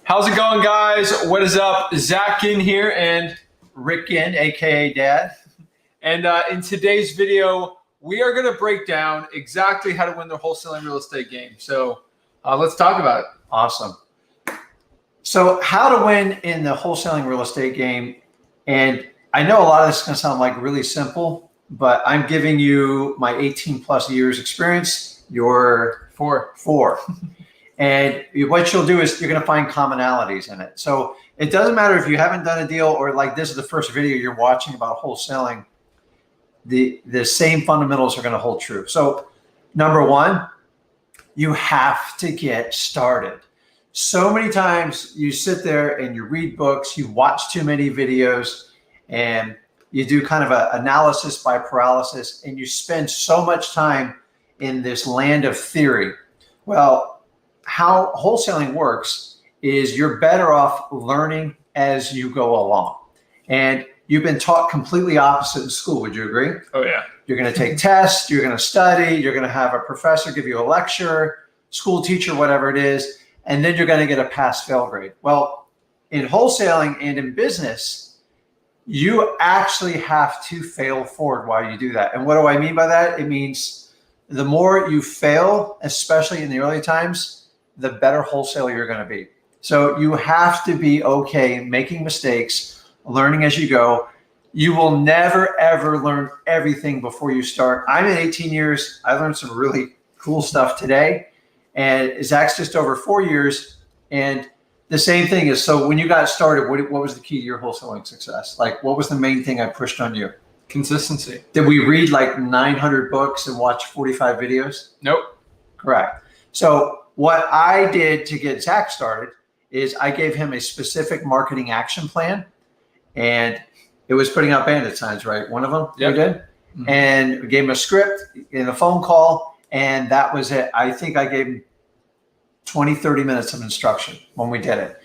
How's it going, guys? What is up? Zach Ginn here and Rick Ginn, aka Dad. And in today's video, we are going to break down exactly how to win the wholesaling real estate game. So let's talk about it. Awesome. So how to win in the wholesaling real estate game. And I know a lot of this is going to sound like really simple, but I'm giving you my 18 plus years experience. You're four. And what you'll do is you're going to find commonalities in it. So it doesn't matter if you haven't done a deal or like this is the first video you're watching about wholesaling, the same fundamentals are going to hold true. So number one, you have to get started. So many times you sit there and you read books, you watch too many videos, and you do kind of an analysis by paralysis, and you spend so much time in this land of theory. Well, how wholesaling works is you're better off learning as you go along. And you've been taught completely opposite in school. Would you agree? Oh, yeah. You're going to take tests, you're going to study, you're going to have a professor give you a lecture, school teacher, whatever it is, and then you're going to get a pass-fail grade. Well, in wholesaling and in business, you actually have to fail forward while you do that. And what do I mean by that? It means the more you fail, especially in the early times, the better wholesaler you're going to be. So you have to be okay making mistakes, learning as you go. You will never, ever learn everything before you start. I'm in 18 years. I learned some really cool stuff today. And Zach's just over 4 years. And the same thing is, so when you got started, what was the key to your wholesaling success? Like, what was the main thing I pushed on you? Consistency. Did we read like 900 books and watch 45 videos? Nope. Correct. So what I did to get Zach started is I gave him a specific marketing action plan, and it was putting out bandit signs, right? One of them we did. Mm-hmm. And we gave him a script in a phone call, and that was it. I think I gave him 20, 30 minutes of instruction when we did it.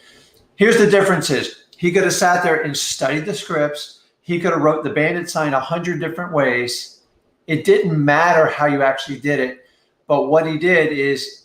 Here's the difference is he could have sat there and studied the scripts. He could have wrote the bandit sign 100 different ways. It didn't matter how you actually did it. But what he did is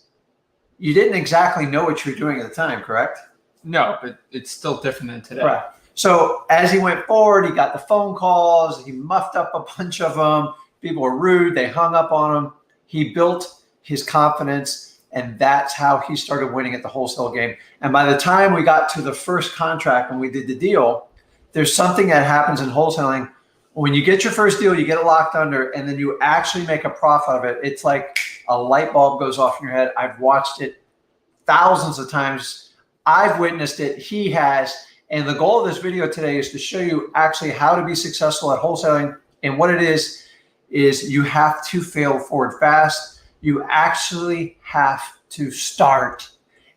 you didn't exactly know what you were doing at the time, correct? No, but it's still different than today. Right. So as he went forward, he got the phone calls. He muffed up a bunch of them. People were rude. They hung up on him. He built his confidence, and that's how he started winning at the wholesale game. And by the time we got to the first contract when we did the deal, there's something that happens in wholesaling. When you get your first deal, you get it locked under, and then you actually make a profit of it. It's like a light bulb goes off in your head. I've watched it thousands of times. I've witnessed it. He has. And the goal of this video today is to show you actually how to be successful at wholesaling. And what it is you have to fail forward fast. You actually have to start.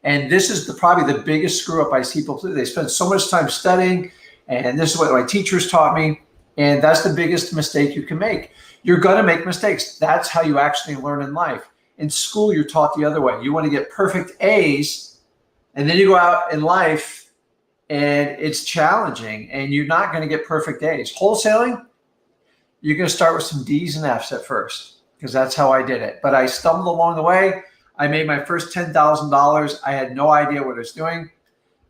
And this is probably the biggest screw up I see people do. They spend so much time studying, and this is what my teachers taught me. And that's the biggest mistake you can make. You're going to make mistakes. That's how you actually learn in life. In school, you're taught the other way. You want to get perfect A's, and then you go out in life, and it's challenging, and you're not going to get perfect A's. Wholesaling, you're going to start with some D's and F's at first, because that's how I did it. But I stumbled along the way. I made my first $10,000. I had no idea what I was doing.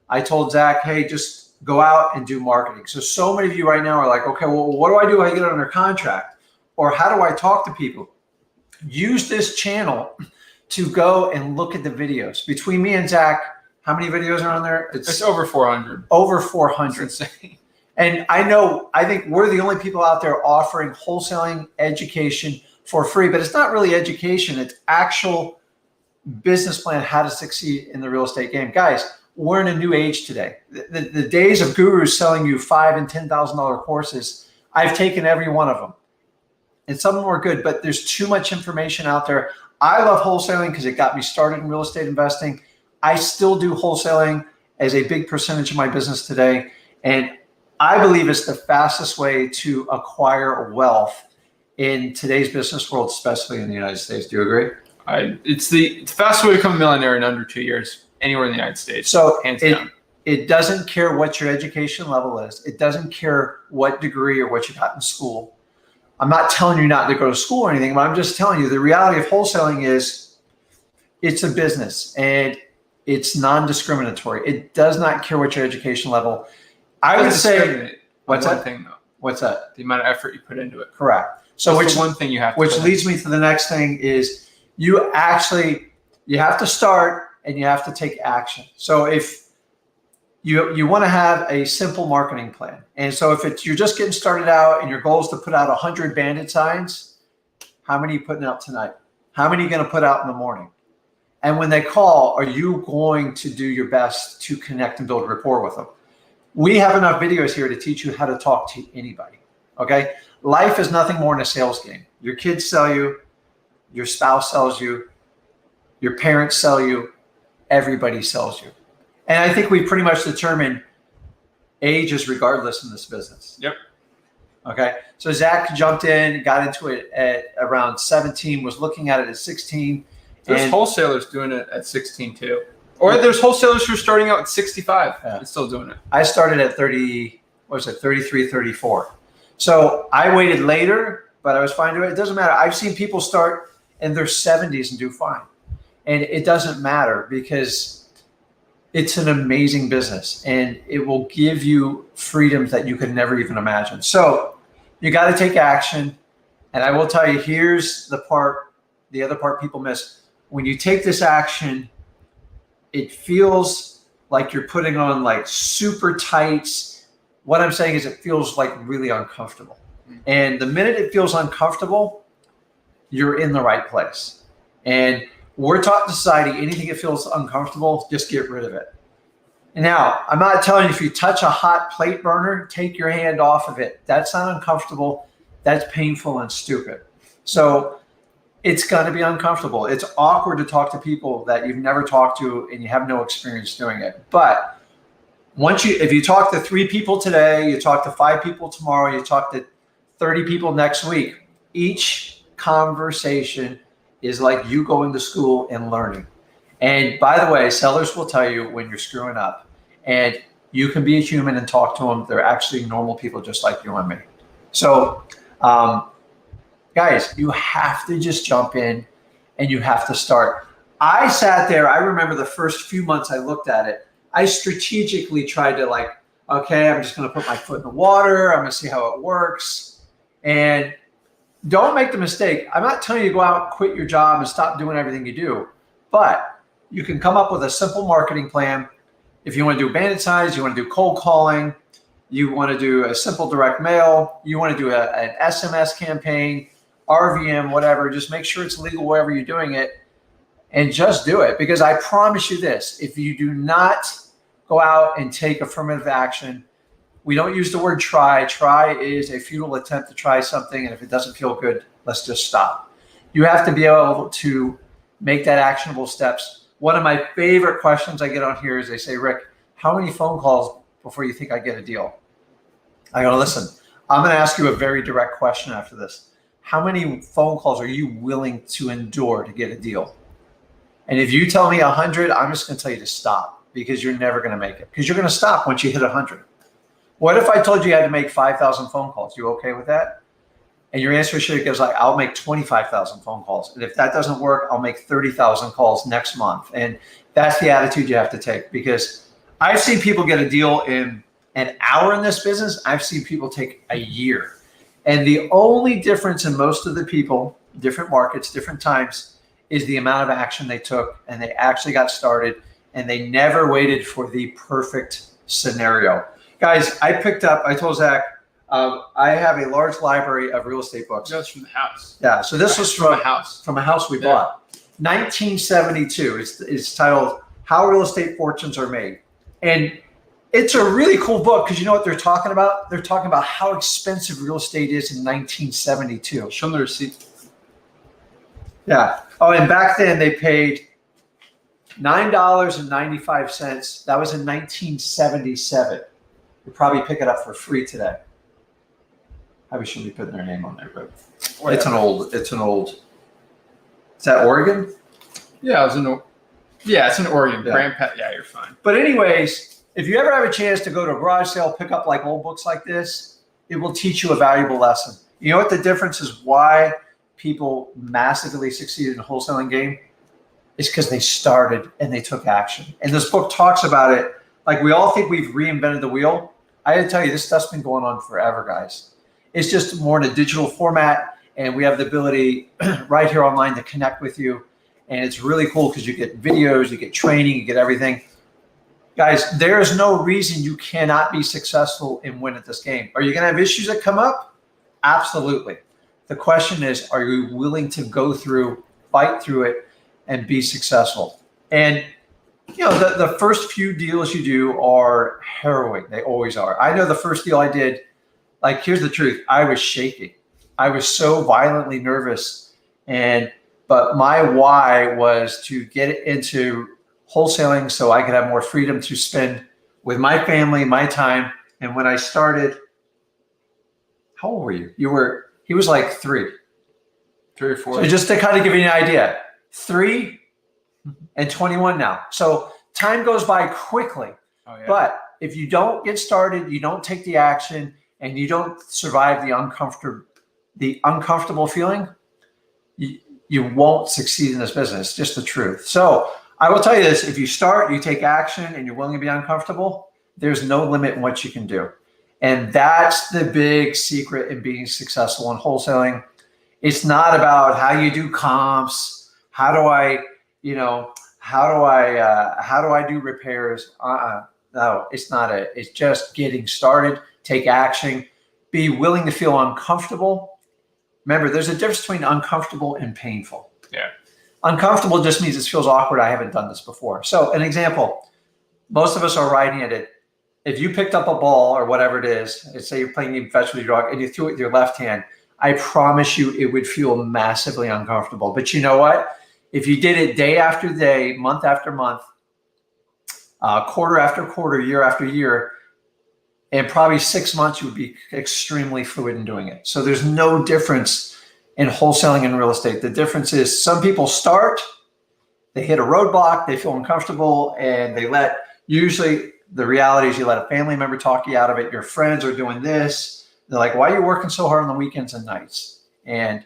I told Zach, hey, just go out and do marketing. So many of you right now are like, okay, well, what do I do when I get under contract? Or how do I talk to people? Use this channel to go and look at the videos. Between me and Zach, how many videos are on there? It's over 400. Over 400. And I think we're the only people out there offering wholesaling education for free, but it's not really education. It's actual business plan, how to succeed in the real estate game. Guys, we're in a new age today. The days of gurus selling you $5,000 and $10,000 courses, I've taken every one of them. And some of them are good, but there's too much information out there. I love wholesaling because it got me started in real estate investing. I still do wholesaling as a big percentage of my business today. And I believe it's the fastest way to acquire wealth in today's business world, especially in the United States. Do you agree? It's the fastest way to become a millionaire in under 2 years. Anywhere in the United States. So hands down. It doesn't care what your education level is. It doesn't care what degree or what you got in school. I'm not telling you not to go to school or anything, but I'm just telling you the reality of wholesaling is it's a business. And It's non-discriminatory. It does not care what your education level. I would say, what's that thing though? What's that? The amount of effort you put into it. Correct. So What's the one thing you have to which leads me to the next thing is you have to start and you have to take action. So if you want to have a simple marketing plan. And so if you're just getting started out and your goal is to put out 100 bandit signs, how many are you putting out tonight? How many are you going to put out in the morning? And when they call, are you going to do your best to connect and build rapport with them? We have enough videos here to teach you how to talk to anybody, okay? Life is nothing more than a sales game. Your kids sell you, your spouse sells you, your parents sell you, everybody sells you. And I think we pretty much determined age is regardless in this business. Yep. Okay. So Zach jumped in, got into it at around 17, was looking at it at 16. There's wholesalers doing it at 16 too. Or there's wholesalers who are starting out at 65 and still doing it. I started at 33, 34. So I waited later, but I was fine doing it. It doesn't matter. I've seen people start in their 70s and do fine. And it doesn't matter because it's an amazing business and it will give you freedoms that you could never even imagine. So you got to take action. And I will tell you, here's the other part people miss. When you take this action, it feels like you're putting on like super tights. What I'm saying is it feels like really uncomfortable. And the minute it feels uncomfortable, you're in the right place. And we're taught in society, anything that feels uncomfortable, just get rid of it. And now, I'm not telling you if you touch a hot plate burner, take your hand off of it. That's not uncomfortable. That's painful and stupid. So it's going to be uncomfortable. It's awkward to talk to people that you've never talked to and you have no experience doing it. But if you talk to 3 people today, you talk to 5 people tomorrow, you talk to 30 people next week, each conversation is like you going to school and learning. And by the way, sellers will tell you when you're screwing up, and you can be a human and talk to them. They're actually normal people just like you and me. So, guys, you have to just jump in and you have to start. I sat there. I remember the first few months I looked at it. I strategically tried to okay, I'm just going to put my foot in the water. I'm going to see how it works. And don't make the mistake. I'm not telling you to go out and quit your job and stop doing everything you do, but you can come up with a simple marketing plan. If you want to do bandit signs, you want to do cold calling, you want to do a simple direct mail, you want to do an SMS campaign, RVM, whatever, just make sure it's legal wherever you're doing it and just do it. Because I promise you this, if you do not go out and take affirmative action, we don't use the word try. Try is a futile attempt to try something. And if it doesn't feel good, let's just stop. You have to be able to make that actionable steps. One of my favorite questions I get on here is they say, Rick, how many phone calls before you think I get a deal? I go, listen, I'm going to ask you a very direct question after this. How many phone calls are you willing to endure to get a deal? And if you tell me 100, I'm just going to tell you to stop because you're never going to make it because you're going to stop once you hit 100. What if I told you you had to make 5,000 phone calls? You okay with that? And your answer should goes like, I'll make 25,000 phone calls. And if that doesn't work, I'll make 30,000 calls next month. And that's the attitude you have to take because I've seen people get a deal in an hour in this business. I've seen people take a year. And the only difference in most of the people, different markets, different times, is the amount of action they took and they actually got started and they never waited for the perfect scenario. Guys, I told Zach, I have a large library of real estate books. That's from the house. Yeah, so this was from a house we bought. 1972. It's titled How Real Estate Fortunes Are Made. And it's a really cool book because you know what they're talking about? They're talking about how expensive real estate is in 1972. Show them the receipt. Yeah. Oh, and back then they paid $9.95. That was in 1977. You'll probably pick it up for free today. Probably shouldn't be putting their name on there, but it's an old. Is that Oregon? Yeah, it's in Oregon. Yeah. Yeah, you're fine. But anyways, if you ever have a chance to go to a garage sale, pick up like old books like this, it will teach you a valuable lesson. You know what the difference is why people massively succeed in the wholesaling game? It's because they started and they took action. And this book talks about it. Like, we all think we've reinvented the wheel. I got to tell you, this stuff's been going on forever, guys. It's just more in a digital format, and we have the ability right here online to connect with you. And it's really cool because you get videos, you get training, you get everything. Guys, there is no reason you cannot be successful and win at this game. Are you going to have issues that come up? Absolutely. The question is, are you willing to go through, fight through it, and be successful? And you know, the first few deals you do are harrowing. They always are. I know the first deal I did, like, here's the truth. I was shaking. I was so violently nervous. But my why was to get into wholesaling so I could have more freedom to spend with my family, my time. And when I started, how old were you? He was like 3 or 4. So just to kind of give you an idea, 3 and 21 now. So time goes by quickly. Oh, yeah. But if you don't get started, you don't take the action, and you don't survive the uncomfortable feeling, you won't succeed in this business. Just the truth. So I will tell you this: if you start, you take action, and you're willing to be uncomfortable, there's no limit in what you can do. And that's the big secret in being successful in wholesaling. It's not about how you do comps. How do I do repairs? No, it's not it. It's just getting started. Take action. Be willing to feel uncomfortable. Remember, there's a difference between uncomfortable and painful. Yeah. Uncomfortable just means it feels awkward. I haven't done this before. So an example, most of us are right-handed. If you picked up a ball or whatever it is, let's say you're playing fetch with your dog and you threw it with your left hand, I promise you it would feel massively uncomfortable. But you know what? If you did it day after day, month after month, quarter after quarter, year after year, and probably 6 months, you would be extremely fluid in doing it. So there's no difference in wholesaling and real estate. The difference is some people start, they hit a roadblock, they feel uncomfortable, and usually the reality is you let a family member talk you out of it. Your friends are doing this. They're like, why are you working so hard on the weekends and nights? And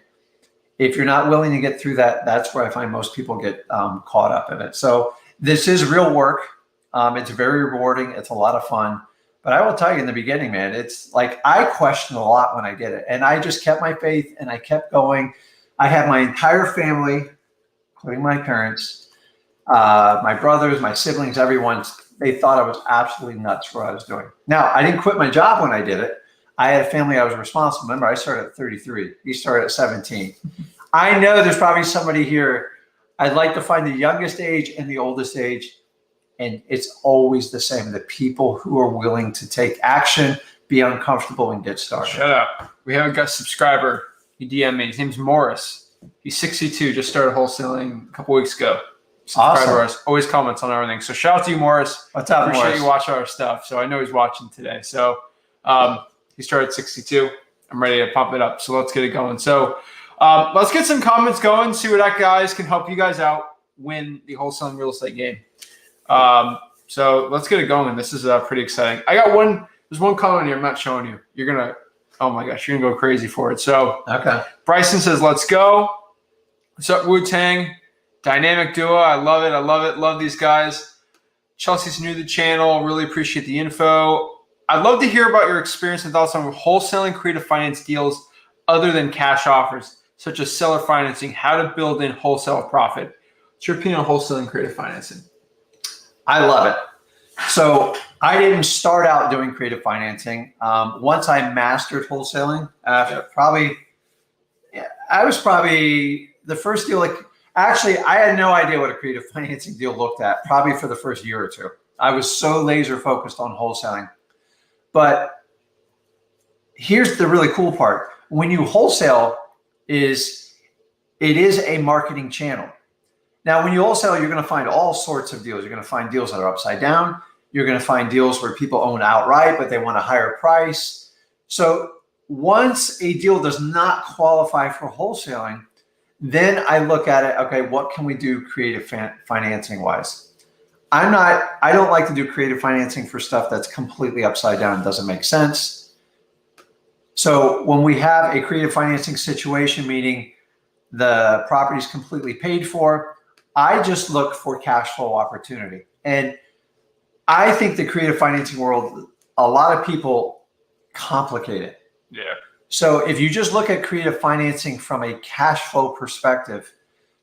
if you're not willing to get through that, that's where I find most people get caught up in it. So this is real work. It's very rewarding. It's a lot of fun. But I will tell you in the beginning, man, it's like I questioned a lot when I did it. And I just kept my faith and I kept going. I had my entire family, including my parents, my brothers, my siblings, everyone, they thought I was absolutely nuts for what I was doing. Now, I didn't quit my job when I did it. I had a family I was responsible. Remember, I started at 33. He started at 17. I know there's probably somebody here. I'd like to find the youngest age and the oldest age. And it's always the same. The people who are willing to take action, be uncomfortable, and get started. Shut up. We have a guest subscriber. He DM'd me. His name's Morris. He's 62, just started wholesaling a couple weeks ago. Subscriber awesome. Always comments on everything. So shout out to you, Morris. What's up, Appreciate Morris? You watch our stuff. So I know he's watching today. So he started 62. I'm ready to pump it up. So let's get it going. So let's get some comments going. See what that guys can help you guys out win the wholesaling real estate game. So let's get it going. This is pretty exciting. I got there's one comment here I'm not showing you. You're going to, oh my gosh, you're going to go crazy for it. So okay. Bryson says, let's go. What's up, Wu-Tang? Dynamic duo. I love it. I love it. Love these guys. Chelsea's new to the channel. Really appreciate the info. I'd love to hear about your experience and thoughts on wholesaling creative finance deals other than cash offers, such as seller financing, how to build in wholesale profit. What's your opinion on wholesaling creative financing? I love it. So I didn't start out doing creative financing. Once I mastered wholesaling, I was probably the first deal. Actually, I had no idea what a creative financing deal looked at probably for the first year or two. I was so laser focused on wholesaling. But here's the really cool part. When you wholesale, it is a marketing channel. Now, when you wholesale, you're going to find all sorts of deals. You're going to find deals that are upside down. You're going to find deals where people own outright, but they want a higher price. So once a deal does not qualify for wholesaling, then I look at it, okay, what can we do creative financing wise? I don't like to do creative financing for stuff that's completely upside down and doesn't make sense. So when we have a creative financing situation, meaning the property is completely paid for, I just look for cash flow opportunity. And I think the creative financing world, a lot of people complicate it. Yeah. So if you just look at creative financing from a cash flow perspective,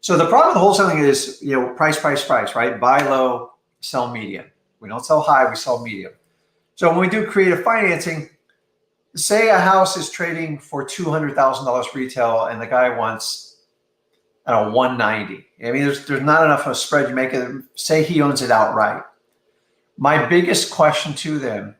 so the problem with wholesaling is, price, right? Buy low, sell medium. We don't sell high, we sell medium. So when we do creative financing, say a house is trading for $200,000 retail and the guy wants, I don't know, 190. I mean, there's not enough of a spread. You make it, say he owns it outright. My biggest question to them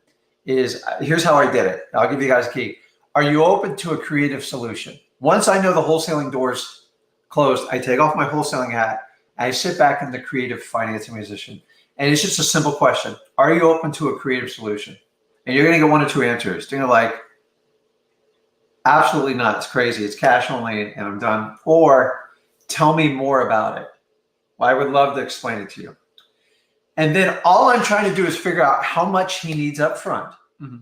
is, here's how I did it. I'll give you guys a key. Are you open to a creative solution? Once I know the wholesaling door's closed, I take off my wholesaling hat. I sit back in the creative financing position. And it's just a simple question. Are you open to a creative solution? And you're going to get one or two answers. You're like, absolutely not. It's crazy. It's cash only and I'm done. Or tell me more about it. Well, I would love to explain it to you. And then all I'm trying to do is figure out how much he needs up front. Mm-hmm.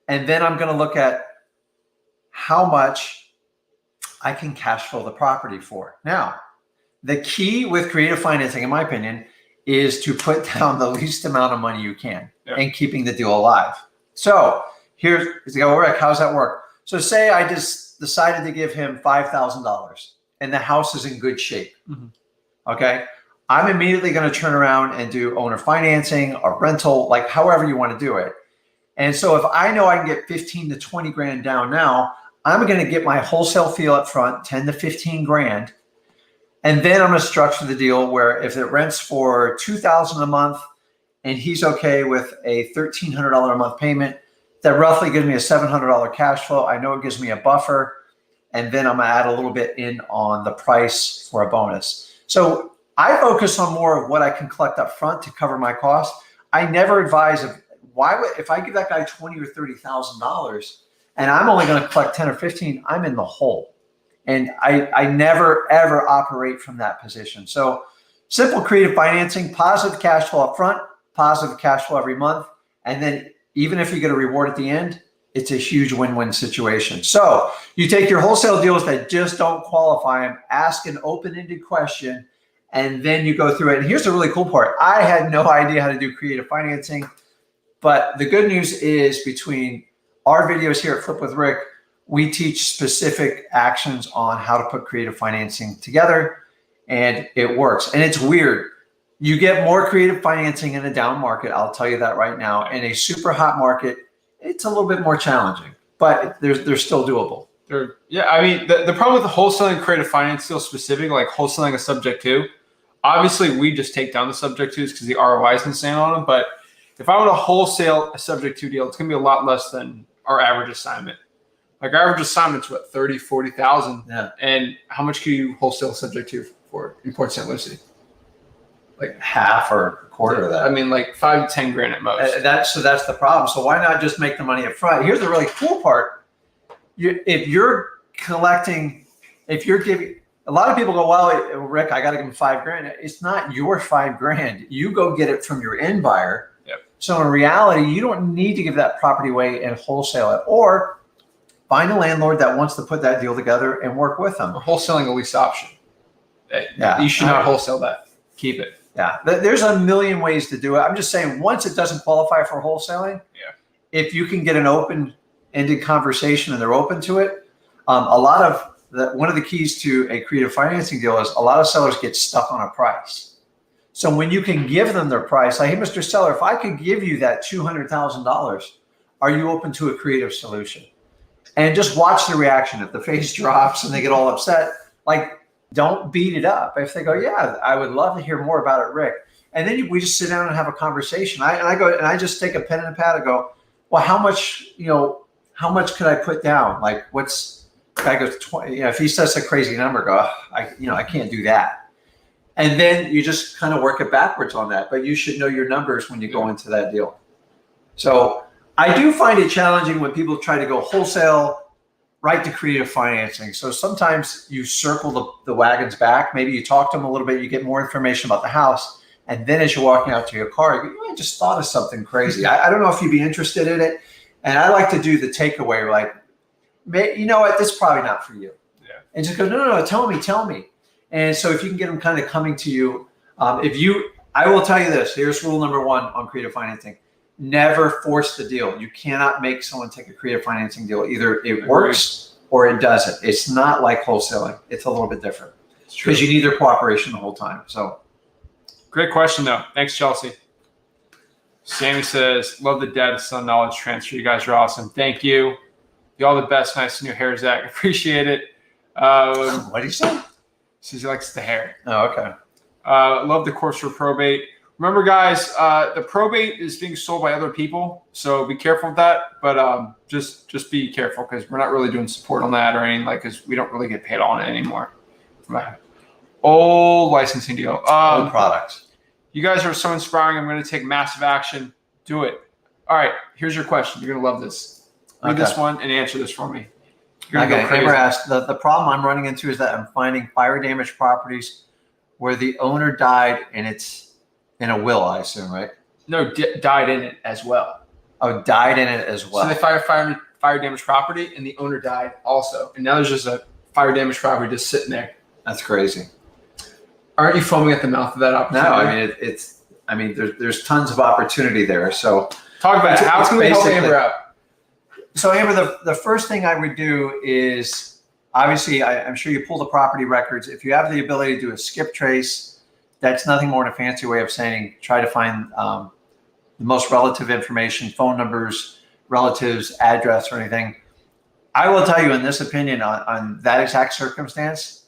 And then I'm going to look at how much I can cash flow the property for. Now, the key with creative financing, in my opinion, is to put down the least amount of money you can and keeping the deal alive. So here's, Rick, how's that work? So say I just decided to give him $5,000 and the house is in good shape. Mm-hmm. Okay. I'm immediately going to turn around and do owner financing or rental, like however you want to do it. And so if I know I can get 15 to 20 grand down now, I'm going to get my wholesale fee up front, 10 to 15 grand. And then I'm going to structure the deal where if it rents for $2,000 a month and he's okay with a $1,300 a month payment, that roughly gives me a $700 cash flow. I know it gives me a buffer. And then I'm going to add a little bit in on the price for a bonus. So I focus on more of what I can collect up front to cover my costs. I never advise of if I give that guy $20,000 or $30,000 and I'm only going to collect 10 or 15, I'm in the hole. And I never, ever operate from that position. So simple creative financing, positive cash flow up front, positive cash flow every month. And then even if you get a reward at the end, it's a huge win-win situation. So you take your wholesale deals that just don't qualify them, ask an open-ended question, and then you go through it. And here's the really cool part. I had no idea how to do creative financing, but the good news is between our videos here at Flip with Rick, we teach specific actions on how to put creative financing together, and it works. And it's weird. You get more creative financing in a down market. I'll tell you that right now. In a super hot market, it's a little bit more challenging, but they're still doable. Yeah, I mean, the problem with the wholesaling creative finance deal specific, like wholesaling a subject to, obviously we just take down the subject twos because the ROI is insane on them. But if I want to wholesale a subject to deal, it's going to be a lot less than our average assignment. Like our average assignment's what, 30, 40,000. Yeah. And how much can you wholesale subject to for in Port St. Lucie? Like half or a quarter of that. I mean, like 5 to 10 grand at most. That's the problem. So why not just make the money up front? Here's the really cool part. If you're giving, a lot of people go, well, Rick, I got to give him 5 grand. It's not your 5 grand. You go get it from your end buyer. Yep. So in reality, you don't need to give that property away and wholesale it, or find a landlord that wants to put that deal together and work with them. Or wholesaling a lease option. Yeah. You should not wholesale that. Keep it. Yeah, there's a million ways to do it. I'm just saying, once it doesn't qualify for wholesaling, if you can get an open-ended conversation and they're open to it, one of the keys to a creative financing deal is a lot of sellers get stuck on a price. So when you can give them their price, like, hey, Mr. Seller, if I could give you that $200,000, are you open to a creative solution? And just watch the reaction. If the face drops and they get all upset, like, don't beat it up. If they go, yeah, I would love to hear more about it, Rick. And then we just sit down and have a conversation. I just take a pen and a pad and go, well, how much could I put down? Like, guy goes 20, if he says a crazy number, go, I can't do that. And then you just kind of work it backwards on that, but you should know your numbers when you go into that deal. So I do find it challenging when people try to go wholesale right to creative financing. So sometimes you circle the wagons back. Maybe you talk to them a little bit, you get more information about the house. And then as you're walking out to your car, you go, I just thought of something crazy. I don't know if you'd be interested in it. And I like to do the takeaway, like, you know what, this is probably not for you. Yeah. And just go, no, tell me. And so if you can get them kind of coming to you, I will tell you this, here's rule number one on creative financing. Never force the deal. You cannot make someone take a creative financing deal. Either it works or it doesn't. It's not like wholesaling. It's a little bit different because you need their cooperation the whole time. So, great question though. Thanks, Chelsea. Sammy says, love the dad son knowledge transfer. You guys are awesome. Thank you. You all the best. Nice new hair, Zach. Appreciate it. What do you say? Says he likes the hair. Oh, okay. Love the course for probate. Remember, guys, the probate is being sold by other people, so be careful with that. But just be careful because we're not really doing support on that or anything, because we don't really get paid on it anymore. Old licensing deal. Old products. You guys are so inspiring. I'm going to take massive action. Do it. All right. Here's your question. You're going to love this. Read this one and answer this for me. Okay. Kramer asked, the problem I'm running into is that I'm finding fire damaged properties where the owner died and it's in a will, I assume, right? No, died in it as well. Oh, died in it as well. So they fire damaged property and the owner died also. And now there's just a fire damaged property just sitting there. That's crazy. Aren't you foaming at the mouth of that opportunity? No, I mean, there's tons of opportunity there. So talk about it. How can we help Amber out? So Amber, the first thing I would do is, obviously, I'm sure you pull the property records. If you have the ability to do a skip trace, that's nothing more than a fancy way of saying try to find the most relative information, phone numbers, relatives, address, or anything. I will tell you, in this opinion, on that exact circumstance,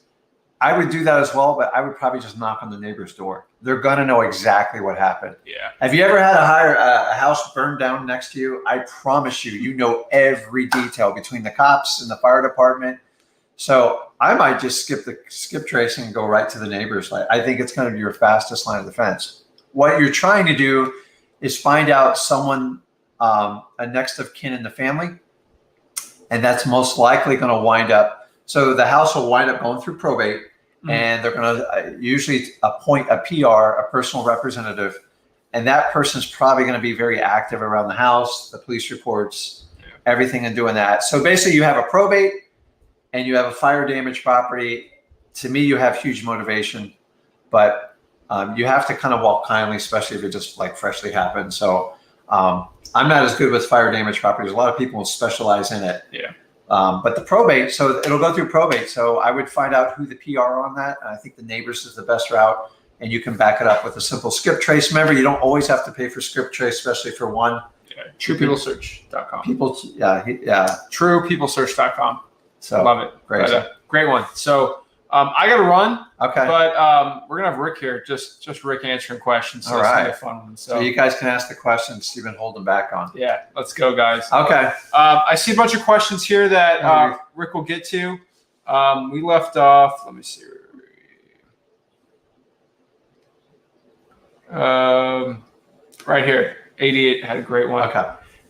I would do that as well, but I would probably just knock on the neighbor's door. They're going to know exactly what happened. Yeah. Have you ever had a house burned down next to you? I promise you know every detail between the cops and the fire department. So I might just skip tracing and go right to the neighbors. I think it's going to be your fastest line of defense. What you're trying to do is find out someone, a next of kin in the family, and that's most likely going to wind up. So the house will wind up going through probate, and they're going to usually appoint a PR, a personal representative, and that person's probably going to be very active around the house, the police reports, everything, and doing that. So basically, you have a probate and you have a fire damage property. To me, you have huge motivation, but you have to kind of walk kindly, especially if it just freshly happened. So I'm not as good with fire damage properties. A lot of people will specialize in it. Yeah. But the probate, so it'll go through probate. So I would find out who the PR on that. And I think the neighbors is the best route, and you can back it up with a simple skip trace. Remember, you don't always have to pay for skip trace, especially for one. Yeah. TruePeopleSearch.com. TruePeopleSearch.com. So love it. Great. Great one. So I got to run. Okay. But we're gonna have Rick here. Just Rick answering questions. So all it's right. gonna be a fun one. So you guys can ask the questions you've been holding back on. Yeah, let's go, guys. Okay. I see a bunch of questions here that Rick will get to. We left off. Let me see. Right here. 88 had a great one. Okay.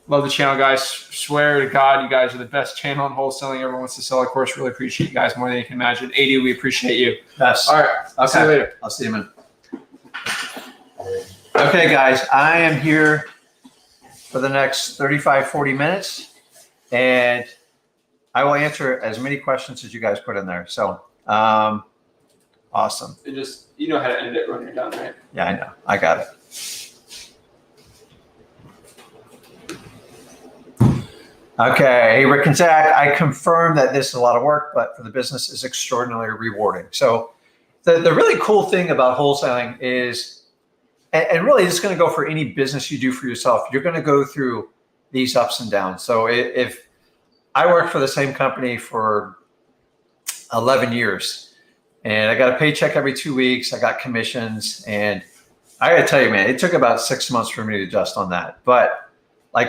Love the channel, guys. Swear to God, you guys are the best channel on wholesaling. Everyone wants to sell a course. Really appreciate you guys more than you can imagine. 80, we appreciate you. Yes. All right. I'll see you later. I'll see you in a minute. Okay, guys, I am here for the next 35, 40 minutes, and I will answer as many questions as you guys put in there. So, awesome. And just, you know how to end it when you're done, right? Yeah, I know. I got it. Okay, hey, Rick and Zach, I confirm that this is a lot of work, but for the business is extraordinarily rewarding. So the really cool thing about wholesaling is, and really it's going to go for any business you do for yourself, you're going to go through these ups and downs. So if I worked for the same company for 11 years and I got a paycheck every 2 weeks, I got commissions, and I got to tell you, man, it took about 6 months for me to adjust on that. But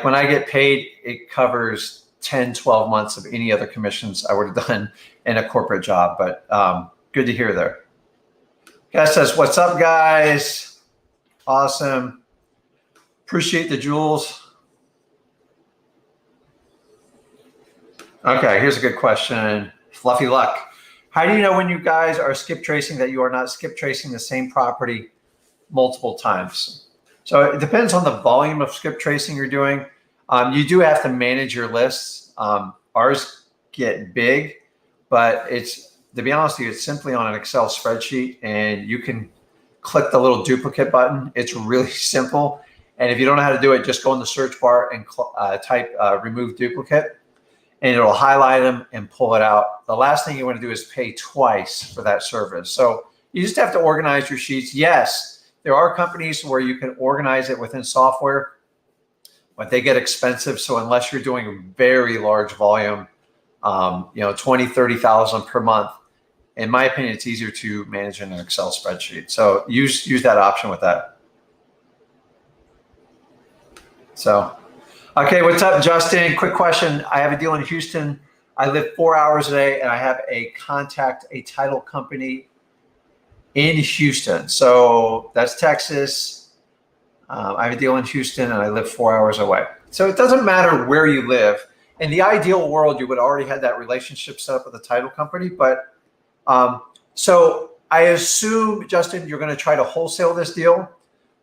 when I get paid, it covers 10, 12 months of any other commissions I would have done in a corporate job. But good to hear there. Guy says, what's up, guys? Awesome. Appreciate the jewels. Okay, here's a good question. Fluffy Luck. How do you know when you guys are skip tracing that you are not skip tracing the same property multiple times? So it depends on the volume of skip tracing you're doing. You do have to manage your lists. Ours get big, but to be honest with you, it's simply on an Excel spreadsheet, and you can click the little duplicate button. It's really simple. And if you don't know how to do it, just go in the search bar and type remove duplicate, and it'll highlight them and pull it out. The last thing you want to do is pay twice for that service. So you just have to organize your sheets. Yes, there are companies where you can organize it within software, but they get expensive. So unless you're doing a very large volume, 20, 30,000 per month, in my opinion, it's easier to manage in an Excel spreadsheet. So use that option with that. So, okay, what's up, Justin? Quick question. I have a deal in Houston. I live 4 hours a day, and I have a title company in Houston. So that's Texas. I have a deal in Houston, and I live 4 hours away. So it doesn't matter where you live. In the ideal world, you would already have that relationship set up with the title company. But so I assume, Justin, you're going to try to wholesale this deal.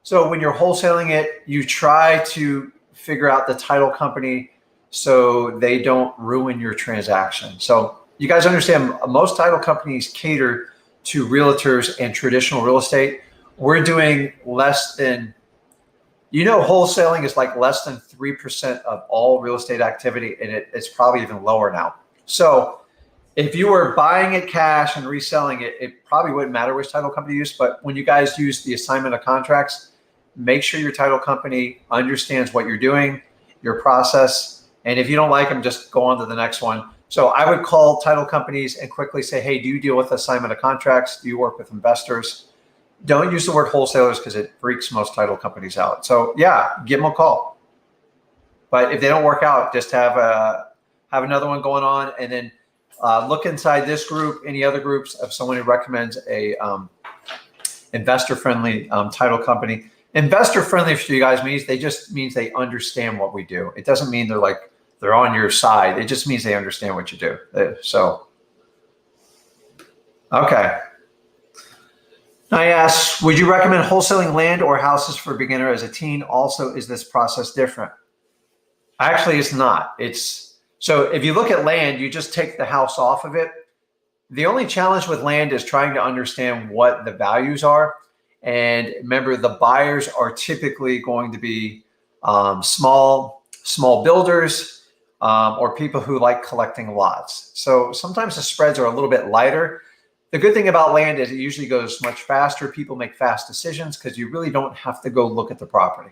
So when you're wholesaling it, you try to figure out the title company so they don't ruin your transaction. So you guys understand, most title companies cater to realtors and traditional real estate. We're doing less than, wholesaling is like less than 3% of all real estate activity, and it's probably even lower now. So if you were buying it cash and reselling it, it probably wouldn't matter which title company you use. But when you guys use the assignment of contracts, make sure your title company understands what you're doing, your process. And if you don't like them, just go on to the next one. So I would call title companies and quickly say, hey, do you deal with assignment of contracts? Do you work with investors? Don't use the word wholesalers because it freaks most title companies out. So yeah, give them a call. But if they don't work out, just have another one going on, and then look inside this group, any other groups of someone who recommends a investor-friendly title company. Investor-friendly for you guys means they understand what we do. It doesn't mean they're on your side. It just means they understand what you do. So, okay. I asked, would you recommend wholesaling land or houses for a beginner as a teen? Also, is this process different? Actually, it's not. So if you look at land, you just take the house off of it. The only challenge with land is trying to understand what the values are. And remember, the buyers are typically going to be small builders or people who like collecting lots. So sometimes the spreads are a little bit lighter. The good thing about land is it usually goes much faster. People make fast decisions because you really don't have to go look at the property.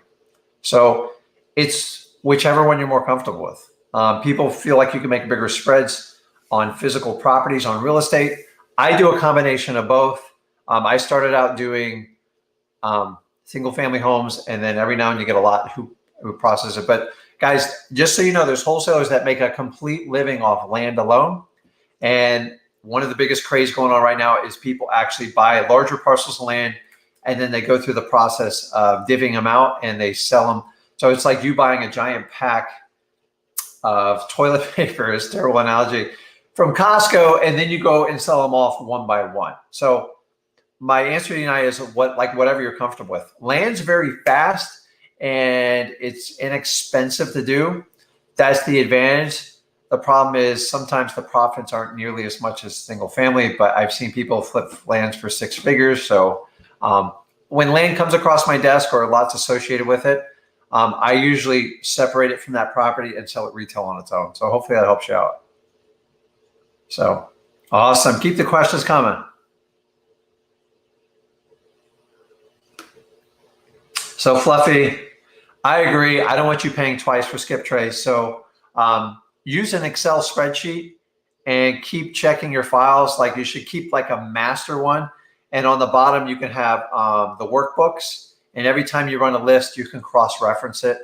So it's whichever one you're more comfortable with. People feel like you can make bigger spreads on physical properties, on real estate. I do a combination of both. I started out doing single family homes, and then every now and then you get a lot who process it. But guys, just so you know, there's wholesalers that make a complete living off land alone. And one of the biggest craze going on right now is people actually buy larger parcels of land, and then they go through the process of divvying them out and they sell them. So it's like you buying a giant pack of toilet paper, is a terrible analogy, from Costco, and then you go and sell them off one by one. So my answer to you tonight is whatever you're comfortable with. Land's very fast and it's inexpensive to do. That's the advantage. The problem is sometimes the profits aren't nearly as much as single family, but I've seen people flip lands for 6 figures. So when land comes across my desk or lots associated with it, I usually separate it from that property and sell it retail on its own. So hopefully that helps you out. So awesome. Keep the questions coming. So Fluffy, I agree. I don't want you paying twice for skip trace. So use an Excel spreadsheet and keep checking your files. Like you should keep like a master one. And on the bottom, you can have the workbooks. And every time you run a list, you can cross-reference it.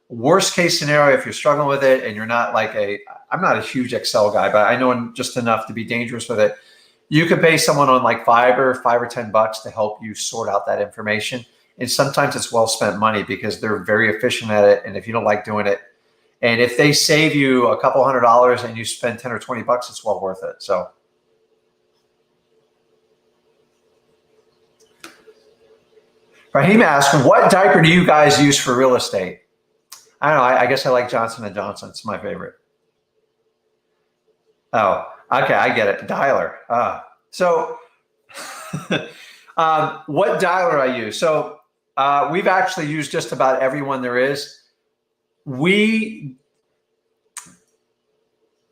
Worst case scenario, if you're struggling with it and you're not I'm not a huge Excel guy, but I know just enough to be dangerous with it. You could pay someone on like $5 or $10 to help you sort out that information. And sometimes it's well spent money because they're very efficient at it. And if you don't like doing it, and if they save you a couple $100 and you spend 10 or 20 bucks, it's well worth it. So. Raheem asked, what diaper do you guys use for real estate? I don't know. I guess I like Johnson & Johnson. It's my favorite. Oh, Okay, I get it. Dialer. So what dialer I use? So we've actually used just about every one there is. We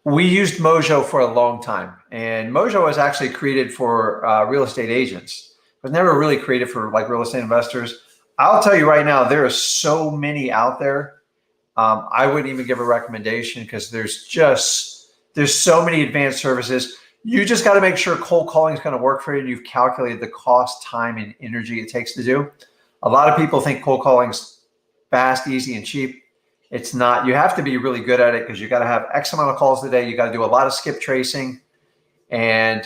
used Mojo for a long time, and Mojo was actually created for real estate agents. It was never really created for like real estate investors. I'll tell you right now, there are so many out there. I wouldn't even give a recommendation because there's so many advanced services. You just got to make sure cold calling is going to work for you, and you've calculated the cost, time, and energy it takes to do. A lot of people think cold calling is fast, easy, and cheap. It's not. You have to be really good at it because you got to have X amount of calls a day. You got to do a lot of skip tracing. And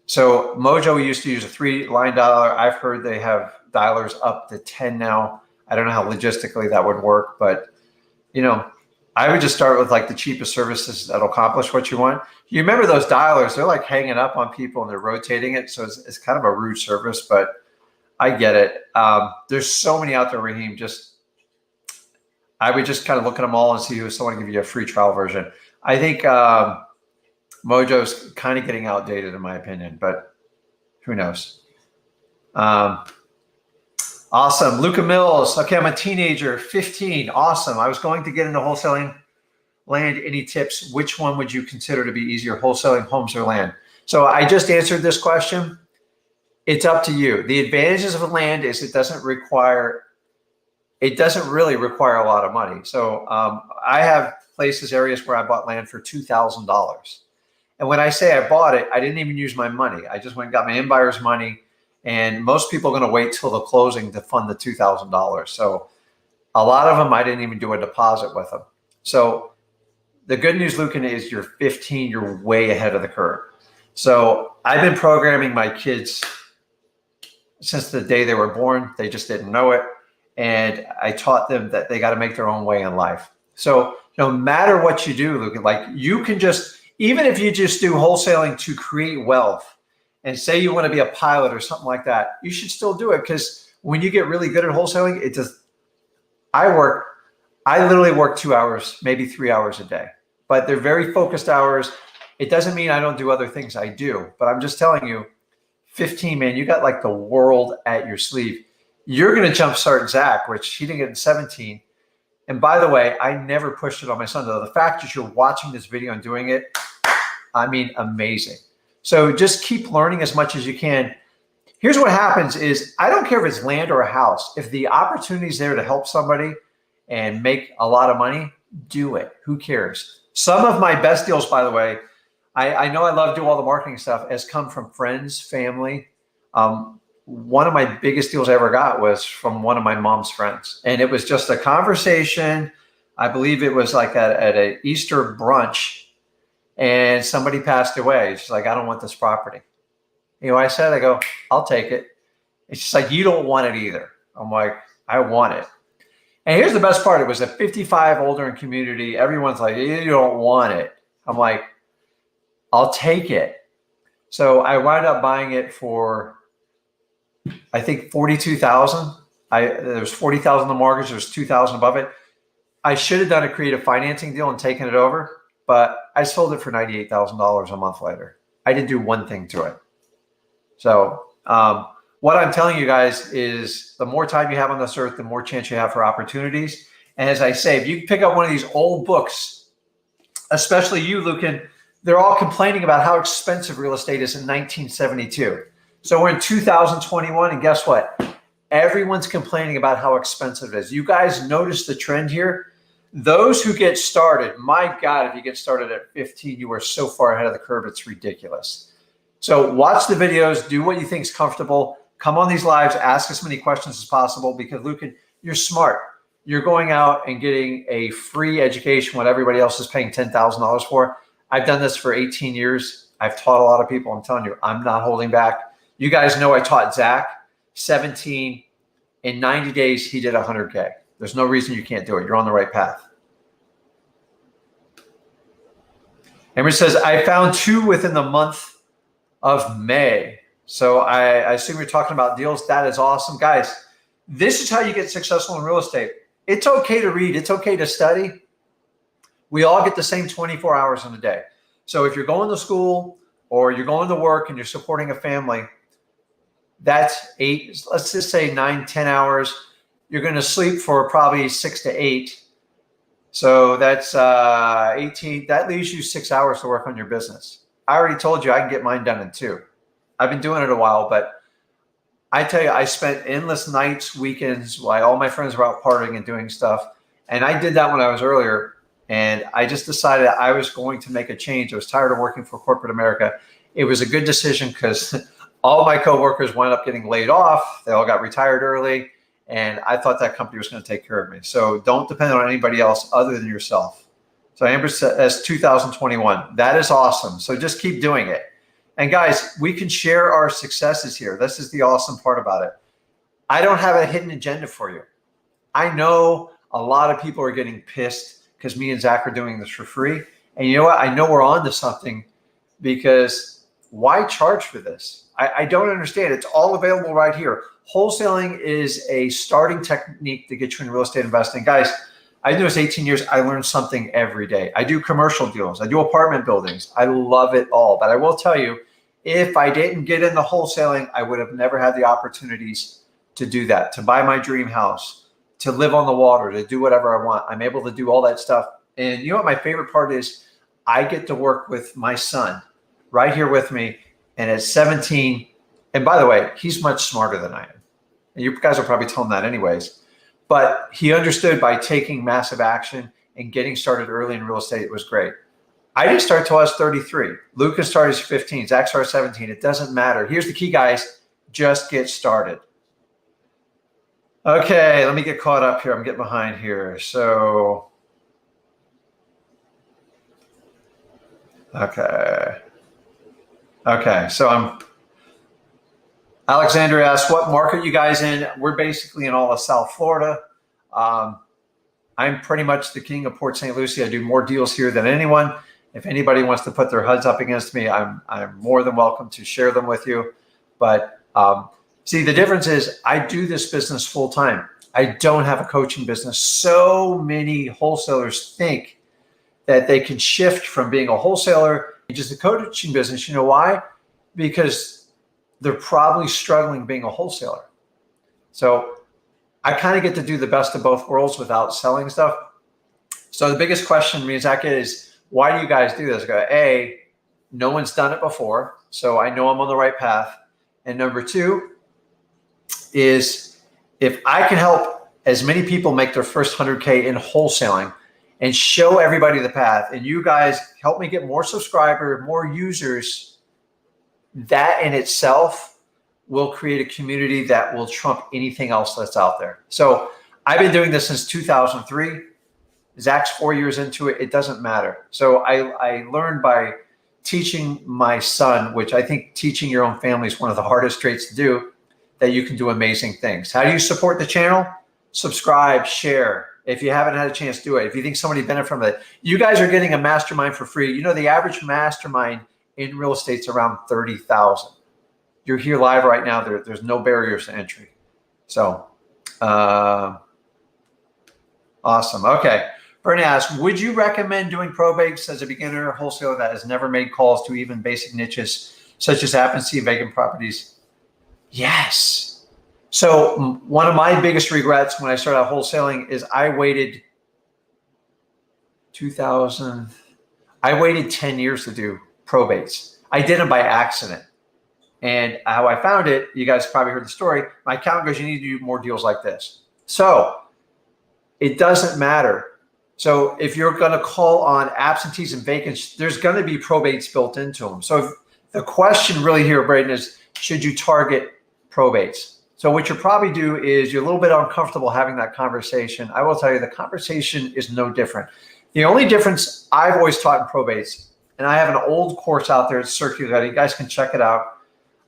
so Mojo, we used to use a 3-line dialer. I've heard they have dialers up to 10 now. I don't know how logistically that would work, but I would just start with like the cheapest services that'll accomplish what you want. You remember those dialers, they're like hanging up on people and they're rotating it. So it's kind of a rude service, but I get it. There's so many out there, Raheem. I would just kind of look at them all and see who someone give you a free trial version. I think Mojo's kind of getting outdated in my opinion, but who knows? Awesome. Luca Mills. Okay, I'm a teenager, 15. Awesome. I was going to get into wholesaling land. Any tips? Which one would you consider to be easier, wholesaling homes or land? So I just answered this question. It's up to you. The advantages of land is it doesn't really require a lot of money. So I have areas where I bought land for $2,000. And when I say I bought it, I didn't even use my money. I just went and got my in buyer's money. And most people are going to wait till the closing to fund the $2,000. So a lot of them, I didn't even do a deposit with them. So the good news, Lucan, is you're 15, you're way ahead of the curve. So I've been programming my kids since the day they were born. They just didn't know it. And I taught them that they got to make their own way in life. So no matter what you do, Lucan, like you can even if you just do wholesaling to create wealth, and say you want to be a pilot or something like that, you should still do it because when you get really good at wholesaling, I literally work 2 hours, maybe 3 hours a day, but they're very focused hours. It doesn't mean I don't do other things. I do, but I'm just telling you, 15, man, you got like the world at your sleeve. You're going to jumpstart Zach, which he didn't get in 17. And by the way, I never pushed it on my son though. The fact that you're watching this video and doing it, I mean, amazing. So just keep learning as much as you can. Here's what happens is, I don't care if it's land or a house. If the opportunity is there to help somebody and make a lot of money, do it. Who cares? Some of my best deals, by the way, I know I love doing all the marketing stuff, has come from friends, family. One of my biggest deals I ever got was from one of my mom's friends. And it was just a conversation. I believe it was like at an Easter brunch. And somebody passed away. She's like, I don't want this property. You know what I said? I go, I'll take it. It's just like, you don't want it either. I'm like, I want it. And here's the best part. It was a 55 older in community. Everyone's like, you don't want it. I'm like, I'll take it. So I wound up buying it for, I think, $42,000. There was $40,000 in the mortgage. There was $2,000 above it. I should have done a creative financing deal and taken it over. But I sold it for $98,000 a month later. I didn't do one thing to it. So what I'm telling you guys is the more time you have on this earth, the more chance you have for opportunities. And as I say, if you pick up one of these old books, especially you, Lucan, they're all complaining about how expensive real estate is in 1972. So we're in 2021, and guess what? Everyone's complaining about how expensive it is. You guys notice the trend here? Those who get started, my God, if you get started at 15, you are so far ahead of the curve, it's ridiculous. So watch the videos, do what you think is comfortable. Come on these lives, ask as many questions as possible because, Lucan, you're smart. You're going out and getting a free education, what everybody else is paying $10,000 for. I've done this for 18 years. I've taught a lot of people. I'm telling you, I'm not holding back. You guys know I taught Zach 17. In 90 days, he did 100K. There's no reason you can't do it. You're on the right path. Emery says, I found 2 within the month of May. So I assume you're talking about deals. That is awesome. Guys, this is how you get successful in real estate. It's okay to read. It's okay to study. We all get the same 24 hours in a day. So if you're going to school or you're going to work and you're supporting a family, that's 8, let's just say 9, 10 hours. You're going to sleep for probably 6 to 8. So that's 18. That leaves you 6 hours to work on your business. I already told you I can get mine done in 2. I've been doing it a while, but I tell you, I spent endless nights, weekends while all my friends were out partying and doing stuff. And I did that when I was earlier. And I just decided I was going to make a change. I was tired of working for corporate America. It was a good decision because all my coworkers wound up getting laid off. They all got retired early. And I thought that company was going to take care of me. So don't depend on anybody else other than yourself. So Amber says 2021. That is awesome. So just keep doing it. And guys, we can share our successes here. This is the awesome part about it. I don't have a hidden agenda for you. I know a lot of people are getting pissed because me and Zach are doing this for free. And you know what? I know we're on to something, because why charge for this? I don't understand. It's all available right here. Wholesaling is a starting technique to get you in real estate investing. Guys, I do this 18 years. I learn something every day. I do commercial deals. I do apartment buildings. I love it all. But I will tell you, if I didn't get into wholesaling, I would have never had the opportunities to do that, to buy my dream house, to live on the water, to do whatever I want. I'm able to do all that stuff. And you know what my favorite part is? I get to work with my son right here with me. And at 17, and by the way, he's much smarter than I am. And you guys will probably tell him that anyways. But he understood by taking massive action and getting started early in real estate, it was great. I didn't start till I was 33. Lucas started at 15. Zach started 17. It doesn't matter. Here's the key, guys. Just get started. Okay, let me get caught up here. I'm getting behind here. So, okay, so Alexander asks, what market you guys in? We're basically in all of South Florida. I'm pretty much the king of Port St. Lucie. I do more deals here than anyone. If anybody wants to put their HUDs up against me, I'm more than welcome to share them with you. But see, the difference is I do this business full time. I don't have a coaching business. So many wholesalers think that they can shift from being a wholesaler to just a coaching business. You know why? Because they're probably struggling being a wholesaler. So I kind of get to do the best of both worlds without selling stuff. So the biggest question, me and Zach, is why do you guys do this? I go, A, no one's done it before, so I know I'm on the right path. And number 2 is if I can help as many people make their first 100K in wholesaling and show everybody the path, and you guys help me get more subscribers, more users, that in itself will create a community that will trump anything else that's out there. So I've been doing this since 2003. Zach's 4 years into it. It doesn't matter. So I learned by teaching my son, which I think teaching your own family is one of the hardest traits to do, that you can do amazing things. How do you support the channel? Subscribe, share. If you haven't had a chance, do it. If you think somebody benefit from it, you guys are getting a mastermind for free. You know, the average mastermind in real estate is around 30,000. You're here live right now. There's no barriers to entry. So awesome. Okay. Bernie asks, would you recommend doing probates as a beginner wholesaler that has never made calls to even basic niches such as absentee vacant properties? Yes. So one of my biggest regrets when I started out wholesaling is I waited 10 years to do probates. I did them by accident. And how I found it, you guys probably heard the story. My accountant goes, you need to do more deals like this. So it doesn't matter. So if you're going to call on absentees and vacants, there's going to be probates built into them. So the question really here, Braden, is should you target probates? So what you'll probably do is you're a little bit uncomfortable having that conversation. I will tell you the conversation is no different. The only difference I've always taught in probates, and I have an old course out there, it's circulated. You guys can check it out.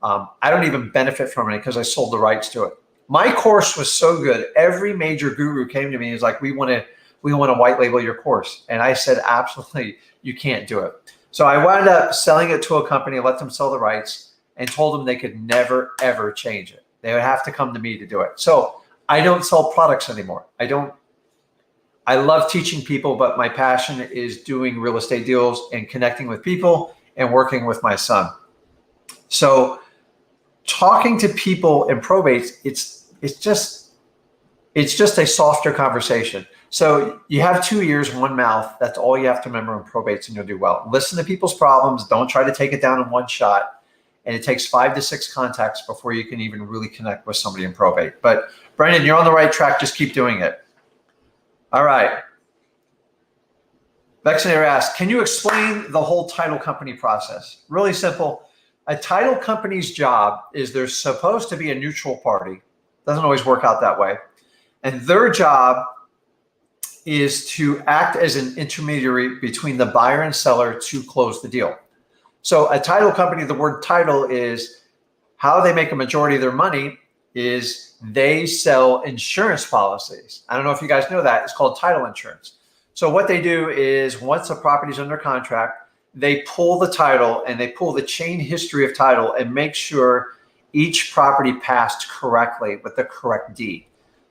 I don't even benefit from it because I sold the rights to it. My course was so good. Every major guru came to me and was like, we want to white label your course. And I said, absolutely, you can't do it. So I wound up selling it to a company, let them sell the rights, and told them they could never, ever change it. They would have to come to me to do it. So I don't sell products anymore. I I love teaching people, but my passion is doing real estate deals and connecting with people and working with my son. So talking to people in probates, it's just a softer conversation. So you have 2 ears, one mouth. That's all you have to remember in probates, and you'll do well. Listen to people's problems. Don't try to take it down in one shot. And it takes 5 to 6 contacts before you can even really connect with somebody in probate. But Brendan, you're on the right track. Just keep doing it. All right. Vexinator asks, can you explain the whole title company process? Really simple. A title company's job is they're supposed to be a neutral party. Doesn't always work out that way. And their job is to act as an intermediary between the buyer and seller to close the deal. So a title company, the word title is how they make a majority of their money is they sell insurance policies. I don't know if you guys know that. It's called title insurance. So what they do is once a property is under contract, they pull the title and they pull the chain history of title and make sure each property passed correctly with the correct deed.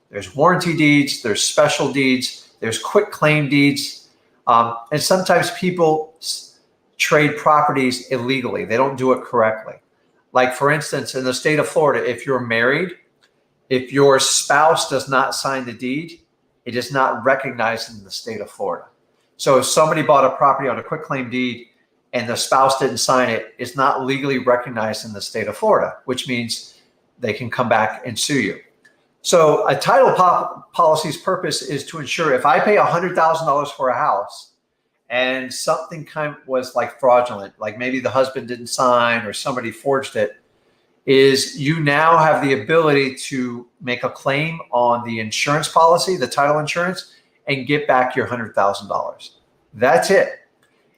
There's warranty deeds, there's special deeds, there's quick claim deeds, and sometimes people trade properties illegally. They don't do it correctly. Like for instance, in the state of Florida, if you're married, if your spouse does not sign the deed, it is not recognized in the state of Florida. So if somebody bought a property on a quick claim deed and the spouse didn't sign it, it's not legally recognized in the state of Florida, which means they can come back and sue you. So a title policy's purpose is to ensure if I pay $100,000 for a house and something was like fraudulent, like maybe the husband didn't sign or somebody forged it, is you now have the ability to make a claim on the insurance policy, the title insurance, and get back your $100,000. That's it.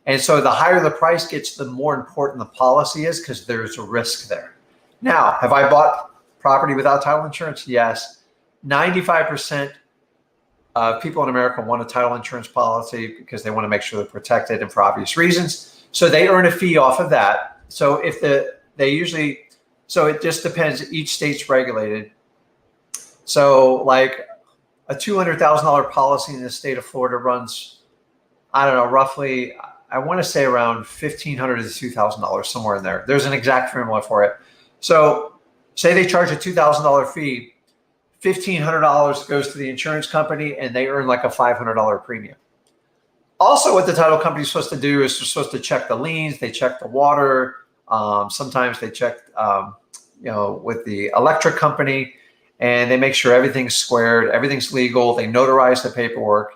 And so the higher the price gets, the more important the policy is because there's a risk there. Now, have I bought property without title insurance? Yes. 95% of people in America want a title insurance policy because they want to make sure they're protected and for obvious reasons. So they earn a fee off of that. So if so it just depends. Each state's regulated. So like a $200,000 policy in the state of Florida runs, I don't know, roughly, I want to say around $1,500 to $2,000, somewhere in there. There's an exact formula for it. So say they charge a $2,000 fee, $1,500 goes to the insurance company and they earn like a $500 premium. Also, what the title company is supposed to do is they're supposed to check the liens, they check the water. Sometimes they check, with the electric company, and they make sure everything's squared, everything's legal. They notarize the paperwork,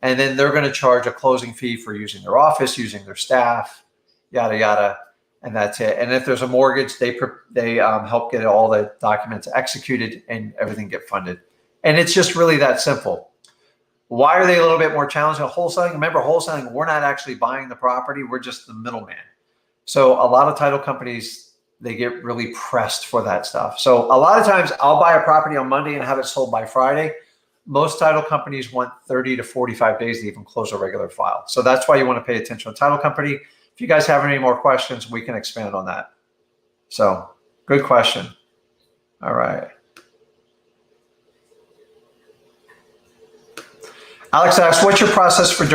and then they're going to charge a closing fee for using their office, using their staff, yada yada, and that's it. And if there's a mortgage, they help get all the documents executed and everything get funded. And it's just really that simple. Why are they a little bit more challenging? Wholesaling. Remember, wholesaling, we're not actually buying the property; we're just the middleman. So a lot of title companies, they get really pressed for that stuff. So a lot of times I'll buy a property on Monday and have it sold by Friday. Most title companies want 30 to 45 days to even close a regular file. So that's why you want to pay attention to title company. If you guys have any more questions, we can expand on that. So good question. All right. Alex asks, what's your process for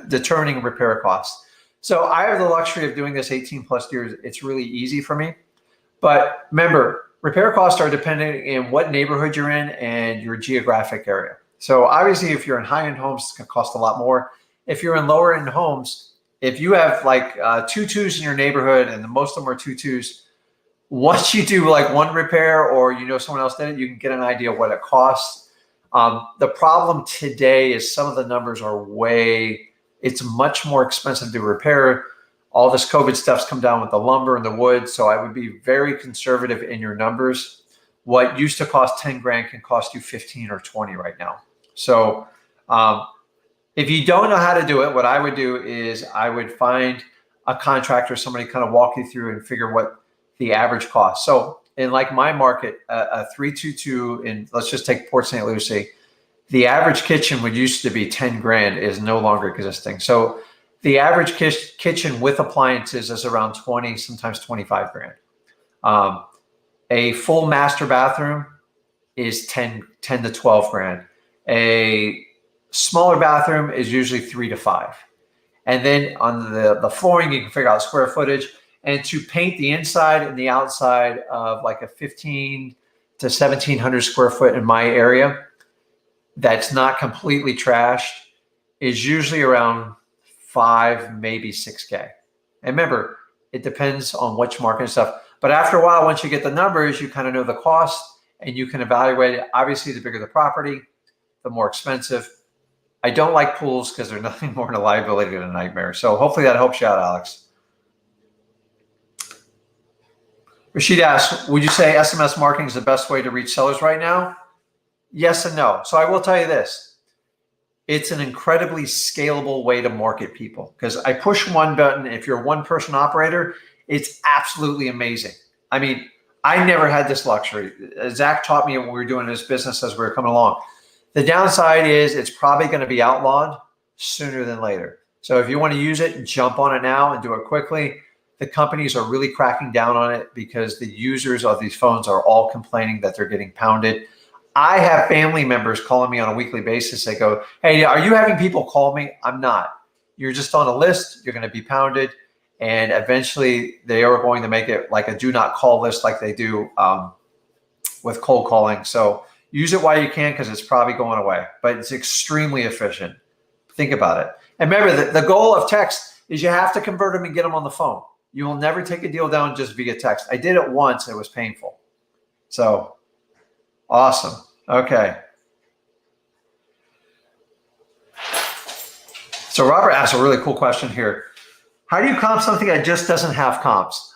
determining repair costs? So I have the luxury of doing this 18 plus years. It's really easy for me. But remember, repair costs are dependent in what neighborhood you're in and your geographic area. So obviously, if you're in high-end homes, it's going to cost a lot more. If you're in lower-end homes, if you have like 2 2s in your neighborhood and most of them are 2 2s, once you do like one repair or someone else did it, you can get an idea of what it costs. The problem today is some of the numbers are it's much more expensive to repair. All this COVID stuff's come down with the lumber and the wood. So I would be very conservative in your numbers. What used to cost 10 grand can cost you 15 or 20 right now. So if you don't know how to do it, what I would do is I would find a contractor, somebody kind of walk you through and figure what the average cost. So in like my market, a 322 in, let's just take Port St. Lucie, the average kitchen would used to be 10 grand is no longer existing. So the average kitchen with appliances is around 20, sometimes 25 grand. A full master bathroom is 10 to 12 grand. A Smaller bathroom is usually 3 to 5. And then on the flooring, you can figure out square footage. And to paint the inside and the outside of like a 15 to 1700 square foot in my area, that's not completely trashed, is usually around 5, maybe 6K. And remember, it depends on which market and stuff. But after a while, once you get the numbers, you kind of know the cost and you can evaluate it. Obviously, the bigger the property, the more expensive. I don't like pools because they're nothing more than a liability than a nightmare. So hopefully that helps you out, Alex. Rashid asks, would you say SMS marketing is the best way to reach sellers right now? Yes and no. So I will tell you this. It's an incredibly scalable way to market people because I push one button. If you're a one-person operator, it's absolutely amazing. I mean, I never had this luxury. Zach taught me when we were doing this business as we were coming along. The downside is it's probably going to be outlawed sooner than later. So if you want to use it, jump on it now and do it quickly. The companies are really cracking down on it because the users of these phones are all complaining that they're getting pounded. I have family members calling me on a weekly basis. They go, hey, are you having people call me? I'm not. You're just on a list. You're going to be pounded. And eventually they are going to make it like a do not call list like they do with cold calling. So use it while you can because it's probably going away. But it's extremely efficient. Think about it. And remember, the goal of text is you have to convert them and get them on the phone. You will never take a deal down just via text. I did it once. It was painful. So awesome. Okay. So Robert asked a really cool question here. How do you comp something that just doesn't have comps?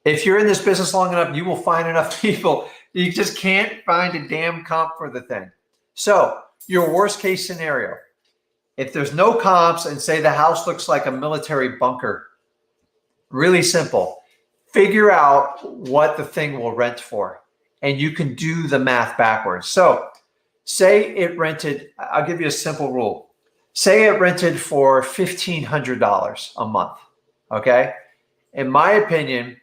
If you're in this business long enough, you will find enough people. You just can't find a damn comp for the thing. So your worst case scenario, if there's no comps and say the house looks like a military bunker, really simple. Figure out what the thing will rent for, and you can do the math backwards. So say it rented, I'll give you a simple rule. Say it rented for $1,500 a month, okay? In my opinion,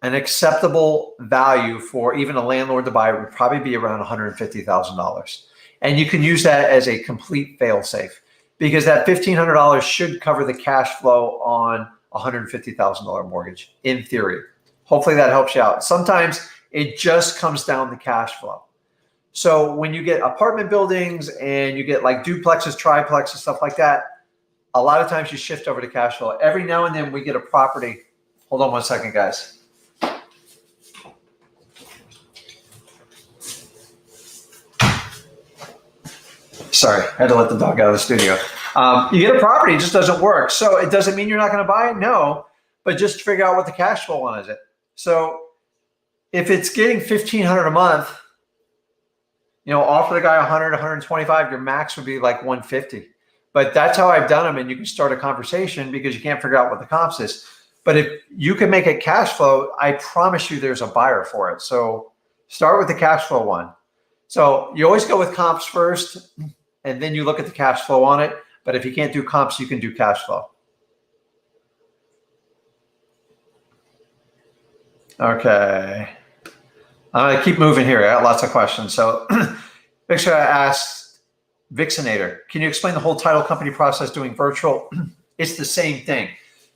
an acceptable value for even a landlord to buy would probably be around $150,000. And you can use that as a complete fail-safe because that $1,500 should cover the cash flow on $150,000 mortgage in theory. Hopefully that helps you out. Sometimes it just comes down to cash flow. So when you get apartment buildings and you get like duplexes, triplexes, stuff like that, a lot of times you shift over to cash flow. Every now and then we get a property. Hold on one second, guys. Sorry, I had to let the dog out of the studio. You get a property, it just doesn't work. So it doesn't mean you're not going to buy it? No, but just figure out what the cash flow on is it. So if it's getting $1,500 a month, you know, offer the guy 100, 125, your max would be like 150. But that's how I've done them. And you can start a conversation because you can't figure out what the comps is. But if you can make it cash flow, I promise you there's a buyer for it. So start with the cash flow one. So you always go with comps first, and then you look at the cash flow on it. But if you can't do comps, you can do cash flow. Okay. I'm going to keep moving here. I got lots of questions. So Victor asked, Vixenator, can you explain the whole title company process doing virtual? It's the same thing.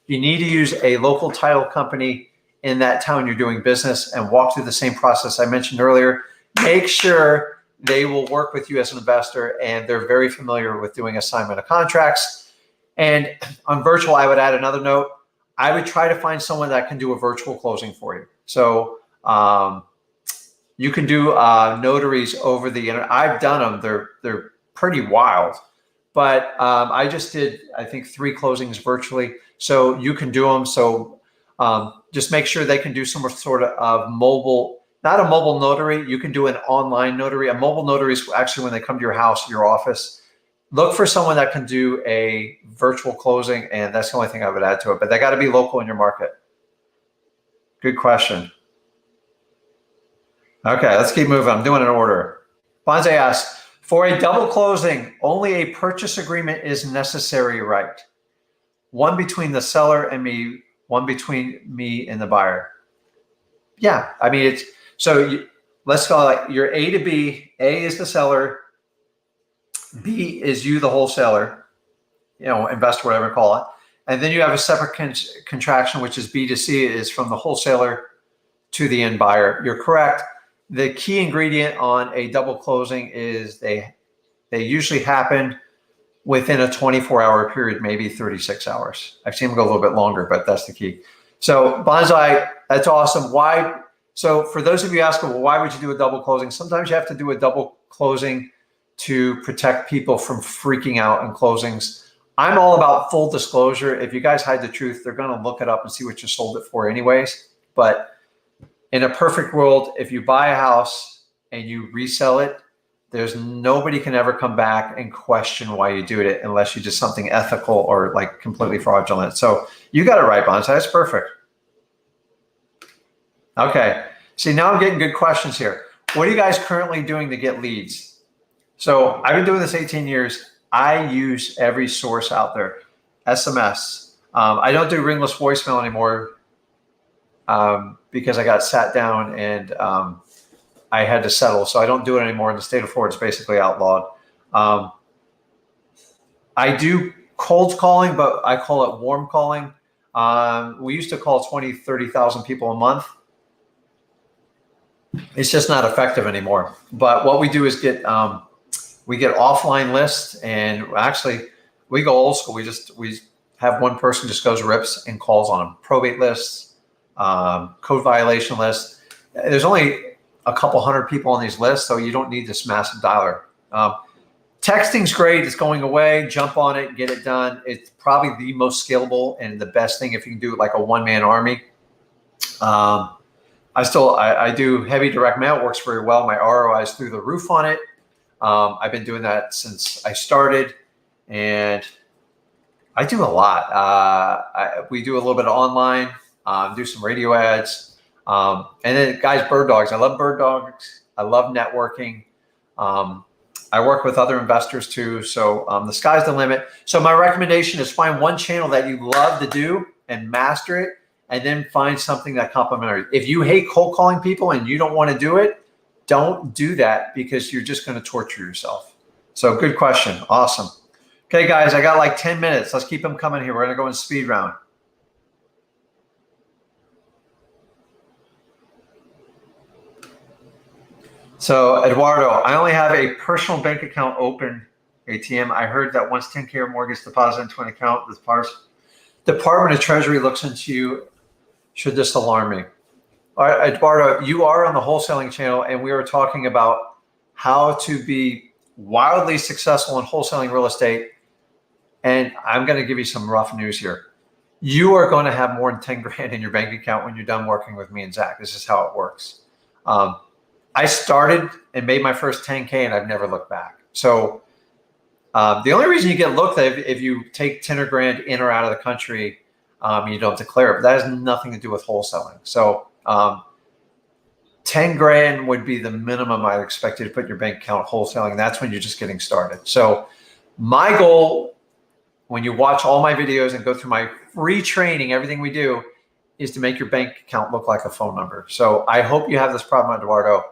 You need to use a local title company in that town you're doing business and walk through the same process I mentioned earlier. Make sure they will work with you as an investor and they're very familiar with doing assignment of contracts. And on virtual, I would add another note. I would try to find someone that can do a virtual closing for you. So you can do notaries over the internet. I've done them. They're pretty wild. But I just did, I think, 3 closings virtually. So you can do them. So just make sure they can do some sort of mobile, not a mobile notary. You can do an online notary. A mobile notary is actually when they come to your house, your office. Look for someone that can do a virtual closing, and that's the only thing I would add to it. But they got to be local in your market. Good question. Okay, let's keep moving. I'm doing an order. Bonze asks, for a double closing, only a purchase agreement is necessary, right? One between the seller and me, one between me and the buyer. Yeah, I mean, it's so let's call it your A to B. A is the seller, B is you, the wholesaler, investor, whatever you call it. And then you have a separate contraction, which is B2C, is from the wholesaler to the end buyer. You're correct. The key ingredient on a double closing is they usually happen within a 24-hour period, maybe 36 hours. I've seen them go a little bit longer, but that's the key. So Bonsai, that's awesome. Why? So for those of you asking, well, why would you do a double closing? Sometimes you have to do a double closing to protect people from freaking out in closings. I'm all about full disclosure. If you guys hide the truth, they're going to look it up and see what you sold it for anyways. But in a perfect world, if you buy a house and you resell it, there's nobody can ever come back and question why you do it unless you did something ethical or like completely fraudulent. So you got it right, Bonsai. That's perfect. Okay. See, now I'm getting good questions here. What are you guys currently doing to get leads? So I've been doing this 18 years. I use every source out there. SMS. I don't do ringless voicemail anymore because I got sat down and I had to settle. So I don't do it anymore. In the state of Florida, it's basically outlawed. I do cold calling, but I call it warm calling. We used to call 20, 30,000 people a month. It's just not effective anymore. But what we do is we get offline lists, and actually we go old school. We have one person just goes rips and calls on them. Probate lists, code violation lists. There's only a couple hundred people on these lists, so you don't need this massive dialer. Texting's great. It's going away. Jump on it, get it done. It's probably the most scalable and the best thing if you can do it like a one-man army. I do heavy direct mail. It works very well. My ROI is through the roof on it. I've been doing that since I started, and I do a lot. We do a little bit of online, do some radio ads, and then guys, bird dogs. I love bird dogs. I love networking. I work with other investors too. So the sky's the limit. So my recommendation is find one channel that you love to do and master it, and then find something that complementary. If you hate cold calling people and you don't want to do it, don't do that because you're just going to torture yourself. So good question. Awesome. Okay, guys, I got like 10 minutes. Let's keep them coming here. We're going to go in speed round. So Eduardo, I only have a personal bank account open, ATM. I heard that once 10K or more gets deposited into an account, the Department of Treasury looks into you. Should this alarm me? All right, Eduardo, you are on the wholesaling channel, and we are talking about how to be wildly successful in wholesaling real estate. And I'm going to give you some rough news here. You are going to have more than 10 grand in your bank account when you're done working with me and Zach. This is how it works. I started and made my first 10K, and I've never looked back. So the only reason you get looked at if you take 10 or grand in or out of the country, you don't declare it. But that has nothing to do with wholesaling. So 10 grand would be the minimum I expect you to put in your bank account wholesaling. And that's when you're just getting started. So my goal, when you watch all my videos and go through my free training, everything we do, is to make your bank account look like a phone number. So I hope you have this problem, Eduardo.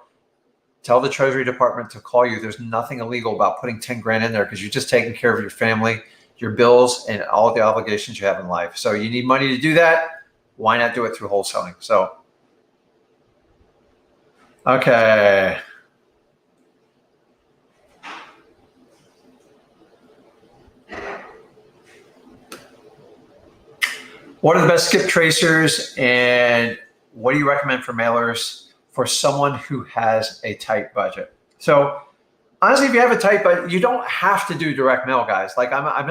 Tell the Treasury Department to call you. There's nothing illegal about putting 10 grand in there because you're just taking care of your family, your bills, and all the obligations you have in life. So you need money to do that. Why not do it through wholesaling? So, okay. What are the best skip tracers, and what do you recommend for mailers for someone who has a tight budget? So honestly, if you have a tight budget, you don't have to do direct mail, guys. Like I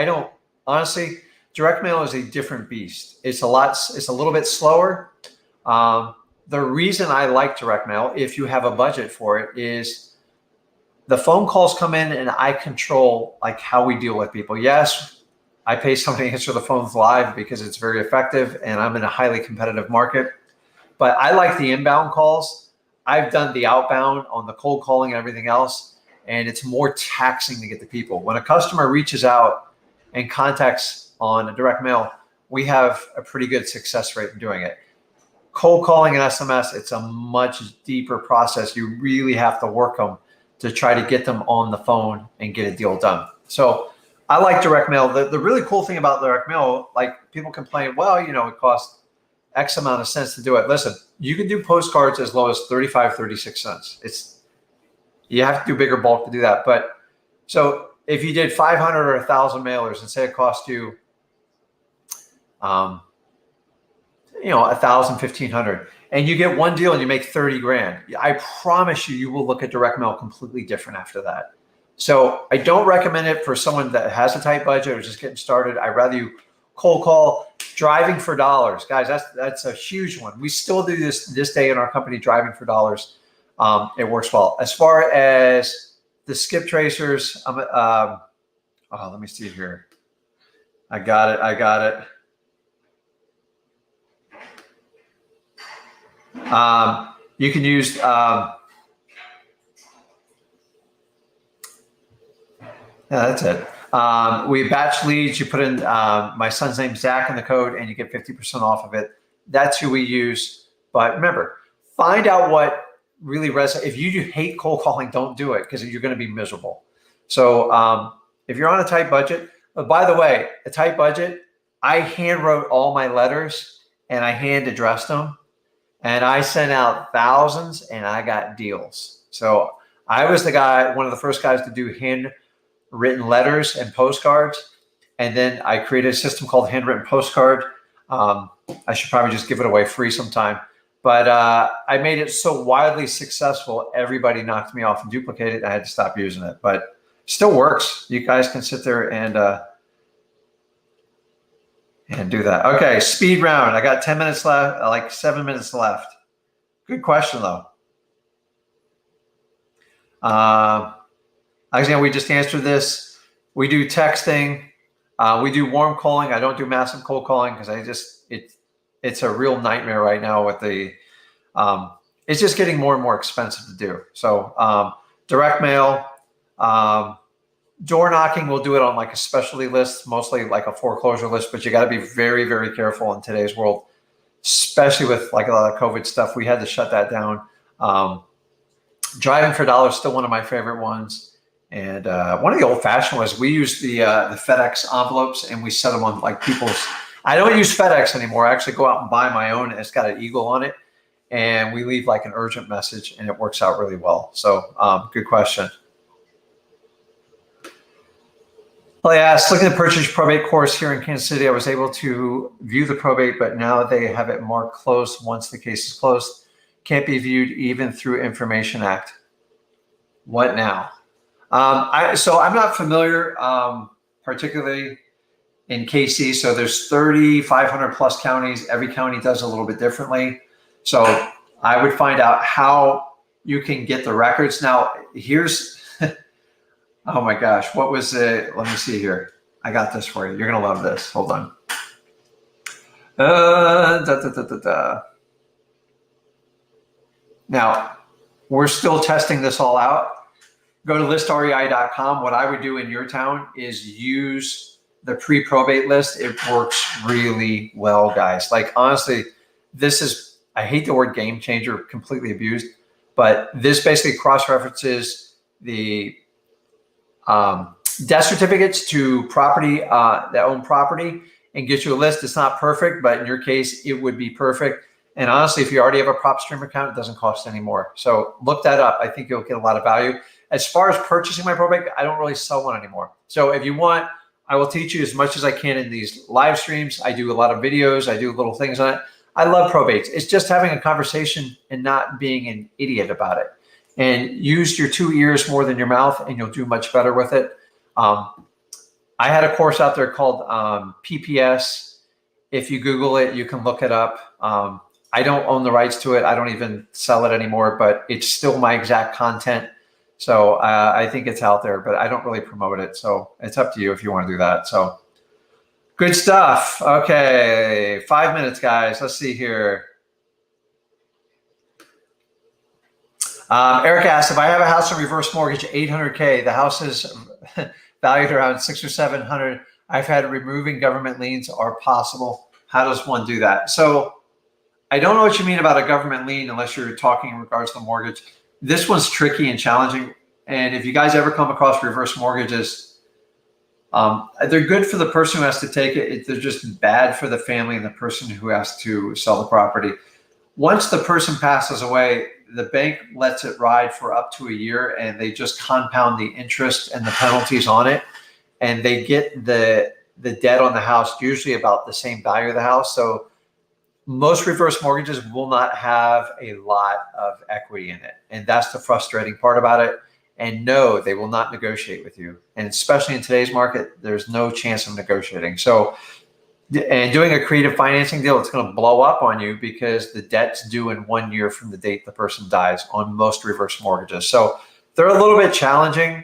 don't, honestly, direct mail is a different beast. It's a little bit slower. The reason I like direct mail, if you have a budget for it, is the phone calls come in and I control like how we deal with people. Yes, I pay somebody to answer the phones live because it's very effective and I'm in a highly competitive market. But I like the inbound calls. I've done the outbound on the cold calling and everything else, and it's more taxing to get the people. When a customer reaches out and contacts on a direct mail, we have a pretty good success rate in doing it. Cold calling and SMS, it's a much deeper process. You really have to work them to try to get them on the phone and get a deal done. So I like direct mail. The really cool thing about direct mail, like people complain, well, you know, it costs X amount of cents to do it. Listen, you can do postcards as low as 35, 36 cents. You have to do bigger bulk to do that. But so if you did 500 or 1,000 mailers and say it cost you, you know, 1,000, 1,500, and you get one deal and you make 30 grand, I promise you will look at direct mail completely different after that. So I don't recommend it for someone that has a tight budget or just getting started. I'd rather you cold call. Driving for dollars, guys. That's a huge one. We still do this day in our company, driving for dollars. It works well. As far as the skip tracers, let me see here. I got it. You can use yeah, that's it. We batch leads. You put in my son's name, Zach, in the code, and you get 50% off of it. That's who we use. But remember, find out what really resonates. If you hate cold calling, don't do it because you're going to be miserable. So if you're on a tight budget, by the way, a tight budget, I hand wrote all my letters and I hand addressed them, and I sent out thousands and I got deals. So I was the guy, one of the first guys to do handwritten letters and postcards. And then I created a system called Handwritten Postcard. I should probably just give it away free sometime. But I made it so wildly successful, everybody knocked me off and duplicated it. I had to stop using it, but still works. You guys can sit there and do that. Okay, speed round. I got 10 minutes left, like 7 minutes left. Good question, though. Again, we just answered this. We do texting. We do warm calling. I don't do massive cold calling because it's a real nightmare right now with the, it's just getting more and more expensive to do. So direct mail, door knocking, we'll do it on like a specialty list, mostly like a foreclosure list, but you got to be very, very careful in today's world, especially with like a lot of COVID stuff. We had to shut that down. Driving for dollars, still one of my favorite ones. And one of the old fashioned was we used the FedEx envelopes and we set them on like people's. I don't use FedEx anymore. I actually go out and buy my own. It's got an eagle on it, and we leave like an urgent message, and it works out really well. So good question. Well, I asked, looking at the purchase probate course here in Kansas City, I was able to view the probate, but now they have it marked closed once the case is closed. Can't be viewed even through Information Act. What now? So I'm not familiar, particularly in KC. So there's 3,500 plus counties. Every county does a little bit differently. So I would find out how you can get the records. Now here's, oh my gosh, what was it? Let me see here. I got this for you. You're going to love this. Hold on. Now we're still testing this all out. Go to listrei.com. What I would do in your town is use the pre-probate list. It works really well, guys. Like honestly, this is, I hate the word game changer, completely abused, but this basically cross-references the death certificates to property that own property and gets you a list. It's not perfect, but in your case, it would be perfect. And honestly, if you already have a PropStream account, it doesn't cost any more. So look that up. I think you'll get a lot of value. As far as purchasing my probate, I don't really sell one anymore. So if you want, I will teach you as much as I can in these live streams. I do a lot of videos. I do little things on it. I love probates. It's just having a conversation and not being an idiot about it. And use your 2 ears more than your mouth, and you'll do much better with it. I had a course out there called PPS. If you Google it, you can look it up. I don't own the rights to it. I don't even sell it anymore, but it's still my exact content. So I think it's out there, but I don't really promote it. So it's up to you if you want to do that. So good stuff. Okay, 5 minutes, guys. Let's see here. Eric asked, if I have a house on reverse mortgage, 800K, the house is valued around 600 or 700. I've had removing government liens are possible. How does one do that? So I don't know what you mean about a government lien unless you're talking in regards to the mortgage. This one's tricky and challenging. And if you guys ever come across reverse mortgages, they're good for the person who has to take it. They're just bad for the family and the person who has to sell the property. Once the person passes away, the bank lets it ride for up to a year, and they just compound the interest and the penalties on it. And they get the debt on the house usually about the same value of the house. So most reverse mortgages will not have a lot of equity in it. And that's the frustrating part about it. And no, they will not negotiate with you. And especially in today's market, there's no chance of negotiating. So, and doing a creative financing deal, it's going to blow up on you because the debt's due in 1 year from the date the person dies on most reverse mortgages. So they're a little bit challenging.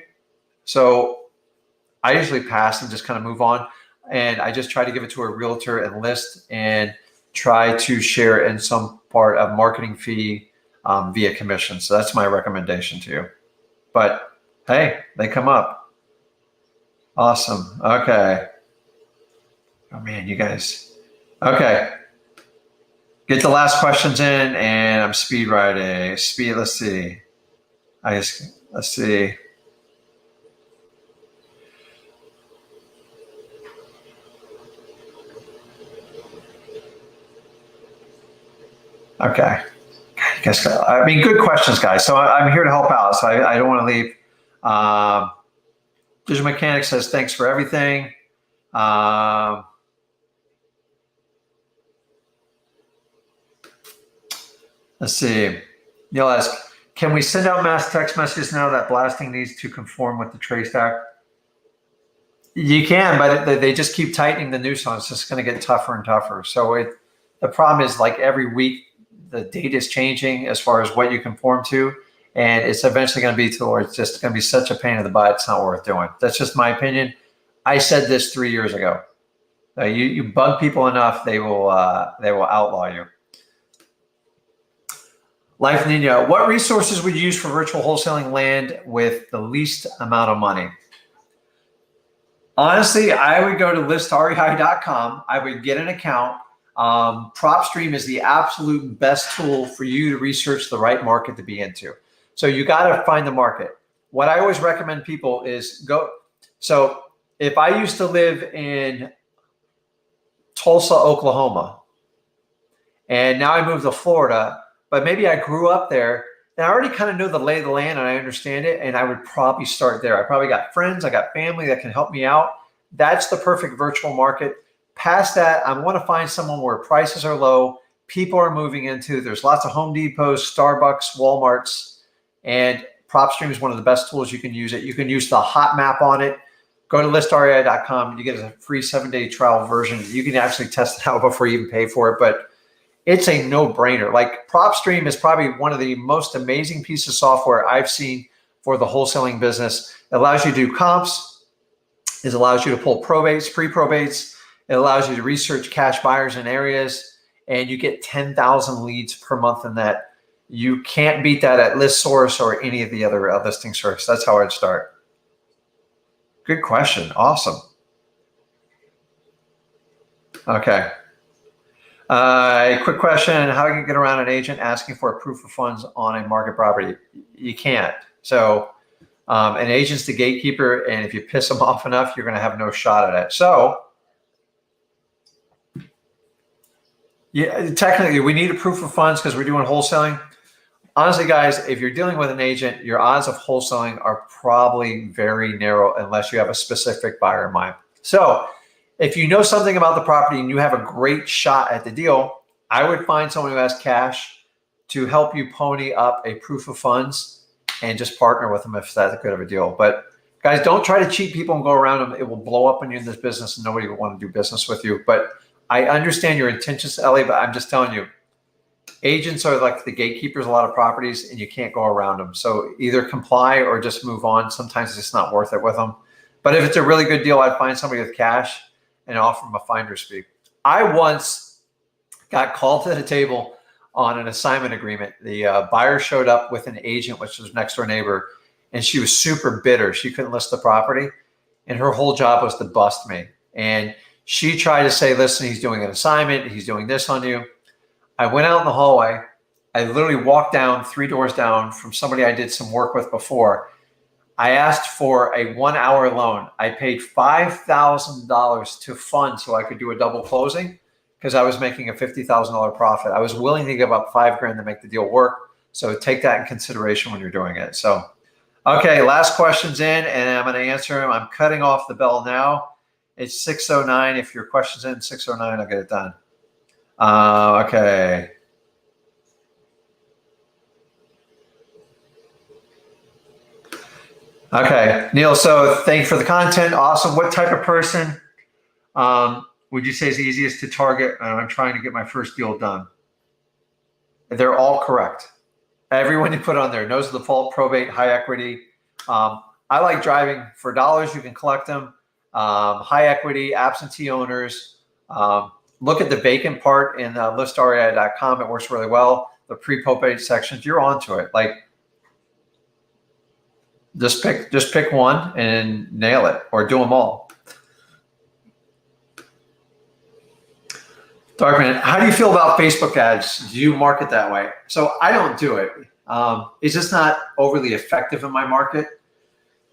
So I usually pass and just kind of move on. And I just try to give it to a realtor and list and try to share in some part of marketing fee via commission. So that's my recommendation to you. But hey, they come up. Awesome. Okay. Oh man, you guys. Okay. Get the last questions in, and I'm speed writing. Let's see. Let's see. Okay. Guess, I mean, good questions, guys. So I'm here to help out. So I don't want to leave. Digital Mechanic says, thanks for everything. Let's see. Neil asks, can we send out mass text messages now that blasting needs to conform with the Trace Act? You can, but they just keep tightening the noose on it. It's just going to get tougher and tougher. So the problem is, like, every week, the data is changing as far as what you conform to, and it's eventually going to be to where it's just going to be such a pain in the butt. It's not worth doing. That's just my opinion. I said this 3 years ago. You bug people enough, they will outlaw you. Life Nina, what resources would you use for virtual wholesaling land with the least amount of money? Honestly, I would go to listrei.com. I would get an account. PropStream is the absolute best tool for you to research the right market to be into. So you got to find the market. What I always recommend people is go. So if I used to live in Tulsa, Oklahoma, and now I moved to Florida, but maybe I grew up there, and I already kind of know the lay of the land and I understand it, and I would probably start there. I probably got friends, I got family that can help me out. That's the perfect virtual market. Past that, I want to find someone where prices are low, people are moving into. There's lots of Home Depots, Starbucks, Walmarts, and PropStream is one of the best tools you can use it. You can use the hot map on it. Go to listrei.com. You get a free 7-day trial version. You can actually test it out before you even pay for it, but it's a no-brainer. Like, PropStream is probably one of the most amazing pieces of software I've seen for the wholesaling business. It allows you to do comps. It allows you to pull probates, pre-probates. It allows you to research cash buyers in areas, and you get 10,000 leads per month in that. You can't beat that at ListSource or any of the other listing sources. That's how I'd start. Good question. Awesome. Okay. A quick question. How do you get around an agent asking for a proof of funds on a market property? You can't. So an agent's the gatekeeper, and if you piss them off enough, you're going to have no shot at it. So yeah, technically, we need a proof of funds because we're doing wholesaling. Honestly, guys, if you're dealing with an agent, your odds of wholesaling are probably very narrow unless you have a specific buyer in mind. So if you know something about the property and you have a great shot at the deal, I would find someone who has cash to help you pony up a proof of funds and just partner with them if that's good of a deal. But guys, don't try to cheat people and go around them. It will blow up on you in this business and nobody will want to do business with you. But I understand your intentions, Ellie, but I'm just telling you, agents are like the gatekeepers of a lot of properties, and you can't go around them. So either comply or just move on. Sometimes it's just not worth it with them. But if it's a really good deal, I'd find somebody with cash and offer them a finder's fee. I once got called to the table on an assignment agreement. The buyer showed up with an agent, which was next door neighbor, and she was super bitter. She couldn't list the property, and her whole job was to bust me. And she tried to say, listen, he's doing an assignment. He's doing this on you. I went out in the hallway. I literally walked down 3 doors down from somebody I did some work with before. I asked for a 1 hour loan. I paid $5,000 to fund so I could do a double closing because I was making a $50,000 profit. I was willing to give up $5,000 to make the deal work. So take that in consideration when you're doing it. So, okay, last question's in and I'm going to answer them. I'm cutting off the bell now. It's 6:09. If your question's in 6:09, I'll get it done. Okay. Okay, Neil, so thank you for the content. Awesome. What type of person would you say is easiest to target? I'm trying to get my first deal done. They're all correct. Everyone you put on there knows the default, probate, high equity. I like driving for dollars. You can collect them. High equity, absentee owners. Look at the vacant part in listarei.com. It works really well. The pre-probate sections, you're onto it. Like, just pick one and nail it, or do them all. Darkman, how do you feel about Facebook ads? Do you market that way? So I don't do it. It's just not overly effective in my market.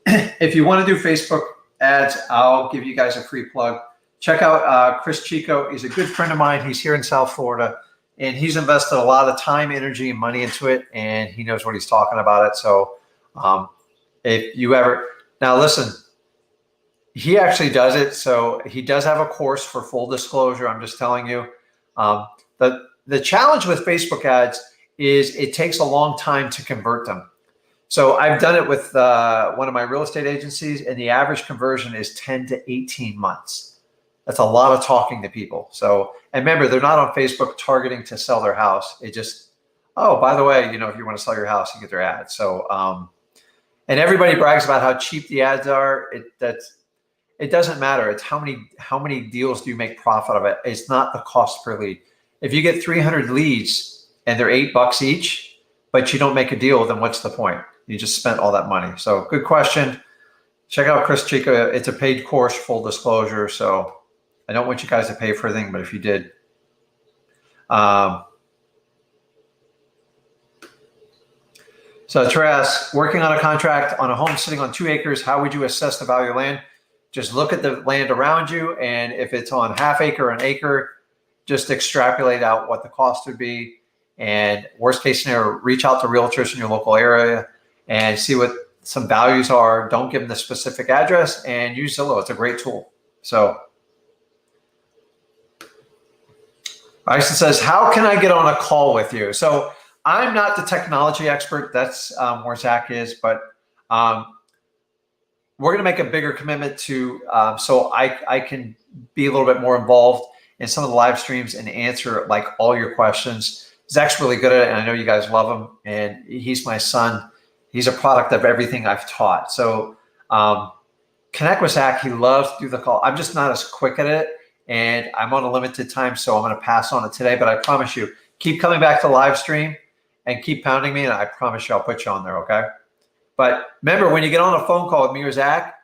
If you want to do Facebook ads, I'll give you guys a free plug. Check out Chris Chico. He's a good friend of mine. He's here in South Florida, and he's invested a lot of time, energy, and money into it, and he knows what he's talking about it. So if you ever, now listen, he actually does it. So he does have a course, for full disclosure. I'm just telling you. The challenge with Facebook ads is it takes a long time to convert them. So I've done it with one of my real estate agencies, and the average conversion is 10 to 18 months. That's a lot of talking to people. So, and remember, they're not on Facebook targeting to sell their house. It just, oh, by the way, you know, if you want to sell your house, you get their ads. So, and everybody brags about how cheap the ads are. It doesn't matter. It's how many deals do you make profit of it. It's not the cost per lead. If you get 300 leads and they're $8 each, but you don't make a deal, then what's the point? You just spent all that money. So good question. Check out Chris Chico. It's a paid course, full disclosure. So I don't want you guys to pay for anything, but if you did, so Teres, working on a contract on a home sitting on 2 acres, how would you assess the value of land? Just look at the land around you, and if it's on half acre or an acre, just extrapolate out what the cost would be. And worst case scenario, reach out to realtors in your local area and see what some values are. Don't give them the specific address, and use Zillow. It's a great tool. So Ison says, how can I get on a call with you? So I'm not the technology expert. That's where Zach is, but we're going to make a bigger commitment to so I can be a little bit more involved in some of the live streams and answer like all your questions. Zach's really good at it, and I know you guys love him, and he's my son. He's a product of everything I've taught. So connect with Zach. He loves to do the call. I'm just not as quick at it, and I'm on a limited time, so I'm going to pass on it today. But I promise you, keep coming back to live stream and keep pounding me, and I promise you I'll put you on there, okay? But remember, when you get on a phone call with me or Zach,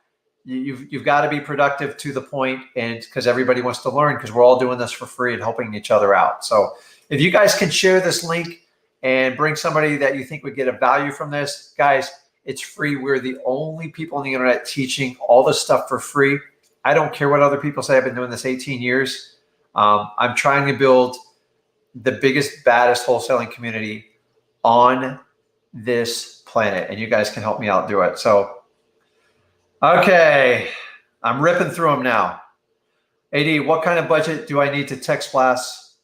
you've got to be productive to the point, and because everybody wants to learn, because we're all doing this for free and helping each other out. So if you guys can share this link and bring somebody that you think would get a value from this, guys, it's free. We're the only people on the internet teaching all this stuff for free. I don't care what other people say. I've been doing this 18 years. I'm trying to build the biggest, baddest wholesaling community on this planet, and you guys can help me out do it. So, okay, I'm ripping through them now. AD, what kind of budget do I need to text blast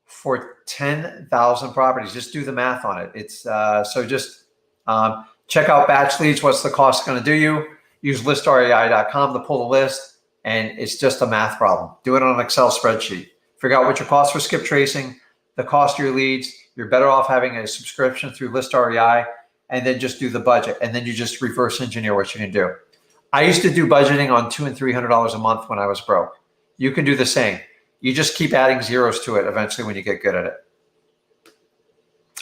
for 10,000 properties? Just do the math on it. It's so just check out batch leads. What's the cost going to do you? Use listarei.com to pull the list, and it's just a math problem. Do it on an Excel spreadsheet. Figure out what your cost for skip tracing, the cost of your leads. You're better off having a subscription through ListREI, and then just do the budget, and then you just reverse engineer what you can do. I used to do budgeting on $200 and $300 a month when I was broke. You can do the same. You just keep adding zeros to it eventually when you get good at it.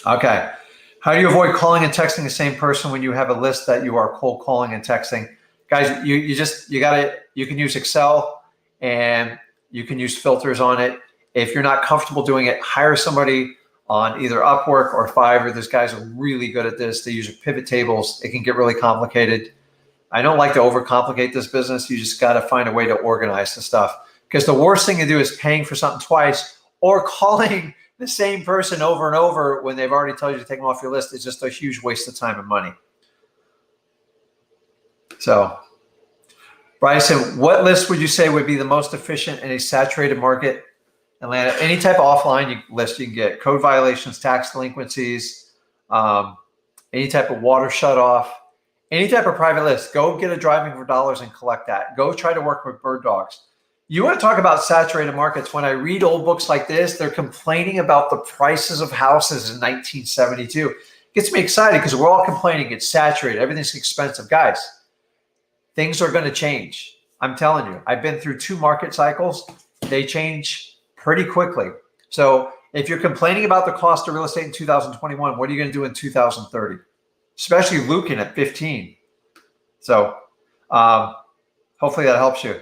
Okay. How do you avoid calling and texting the same person when you have a list that you are cold calling and texting? Guys, you can use Excel, and you can use filters on it. If you're not comfortable doing it, hire somebody on either Upwork or Fiverr. These guys are really good at this. They use pivot tables. It can get really complicated. I don't like to overcomplicate this business. You just got to find a way to organize the stuff, because the worst thing to do is paying for something twice or calling the same person over and over when they've already told you to take them off your list. It's just a huge waste of time and money. So, Bryson, what list would you say would be the most efficient in a saturated market? Atlanta, any type of offline list you can get: code violations, tax delinquencies, any type of water shut off, any type of private list. Go get a driving for dollars and collect that. Go try to work with bird dogs. You want to talk about saturated markets. When I read old books like this, they're complaining about the prices of houses in 1972. It gets me excited because we're all complaining it's saturated. Everything's expensive. Guys, things are going to change. I'm telling you, I've been through 2 market cycles. They change pretty quickly. So if you're complaining about the cost of real estate in 2021, what are you going to do in 2030? Especially Lucan at 15. So hopefully that helps you.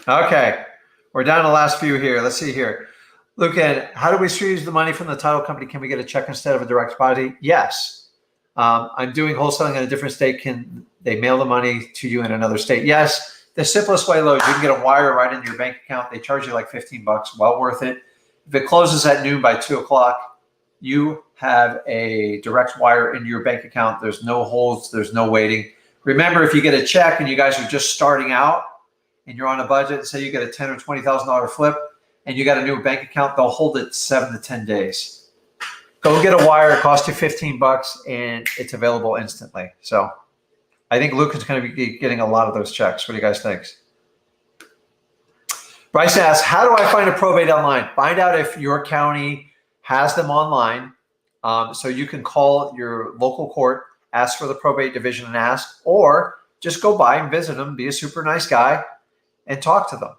Okay, we're down to the last few here. Let's see here. Lucan, how do we use the money from the title company? Can we get a check instead of a direct deposit? Yes. I'm doing wholesaling in a different state. Can they mail the money to you in another state? Yes. The simplest way, Load, you can get a wire right into your bank account. They charge you like $15, well worth it. If it closes at noon by 2 o'clock, you have a direct wire into your bank account. There's no holds, there's no waiting. Remember, if you get a check and you guys are just starting out and you're on a budget, say you get a $10,000 or $20,000 flip and you got a new bank account, they'll hold it 7 to 10 days. Go get a wire, it costs you $15 and it's available instantly. So I think Luke is going to be getting a lot of those checks. What do you guys think? Bryce asks, how do I find a probate online? Find out if your county has them online. So you can call your local court, ask for the probate division and ask, or just go by and visit them, be a super nice guy and talk to them.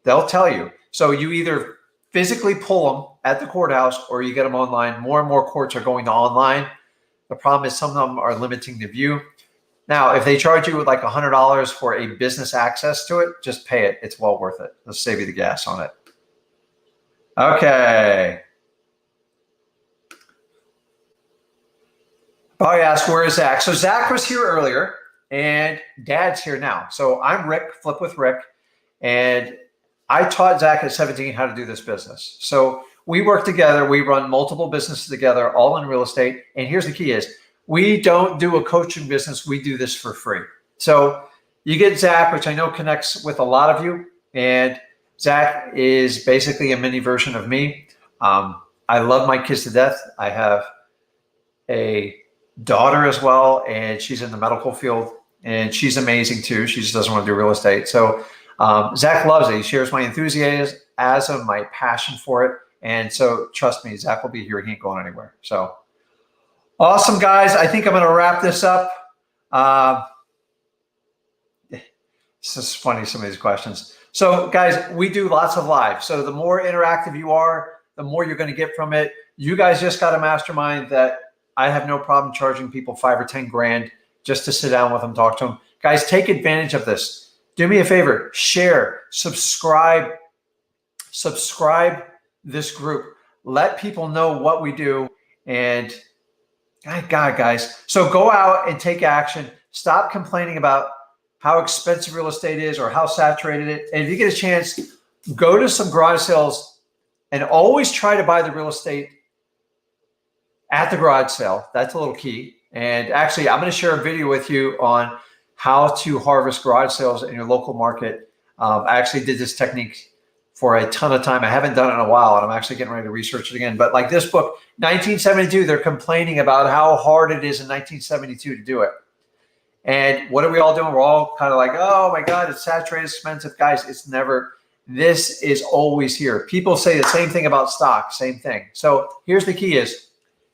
They'll tell you. So you either physically pull them at the courthouse or you get them online. More and more courts are going to online. The problem is some of them are limiting the view. Now, if they charge you with like $100 for a business access to it, just pay it. It's well worth it. Let's save you the gas on it. Okay. Probably ask, where is Zach? So Zach was here earlier and Dad's here now. So I'm Rick, Flip with Rick, and I taught Zach at 17 how to do this business. So we work together. We run multiple businesses together, all in real estate. And here's the key is, we don't do a coaching business. We do this for free. So you get Zach, which I know connects with a lot of you. And Zach is basically a mini version of me. I love my kids to death. I have a daughter as well, and she's in the medical field, and she's amazing too. She just doesn't want to do real estate. So Zach loves it. He shares my enthusiasm, my passion for it. And so trust me, Zach will be here. He ain't going anywhere. So awesome, guys. I think I'm going to wrap this up. It's just funny, some of these questions. So guys, we do lots of live. So the more interactive you are, the more you're going to get from it. You guys just got a mastermind that I have no problem charging people 5 or 10 grand just to sit down with them, talk to them. Guys, take advantage of this. Do me a favor, share, subscribe this group. Let people know what we do. And God, guys. So go out and take action. Stop complaining about how expensive real estate is or how saturated it is. And if you get a chance, go to some garage sales and always try to buy the real estate at the garage sale. That's a little key. And actually, I'm going to share a video with you on how to harvest garage sales in your local market. I actually did this technique for a ton of time. I haven't done it in a while, and I'm actually getting ready to research it again. But like this book, 1972, they're complaining about how hard it is in 1972 to do it. And what are we all doing? We're all kind of like, oh my God, it's saturated, expensive. Guys, it's never, this is always here. People say the same thing about stock, same thing. So here's the key is,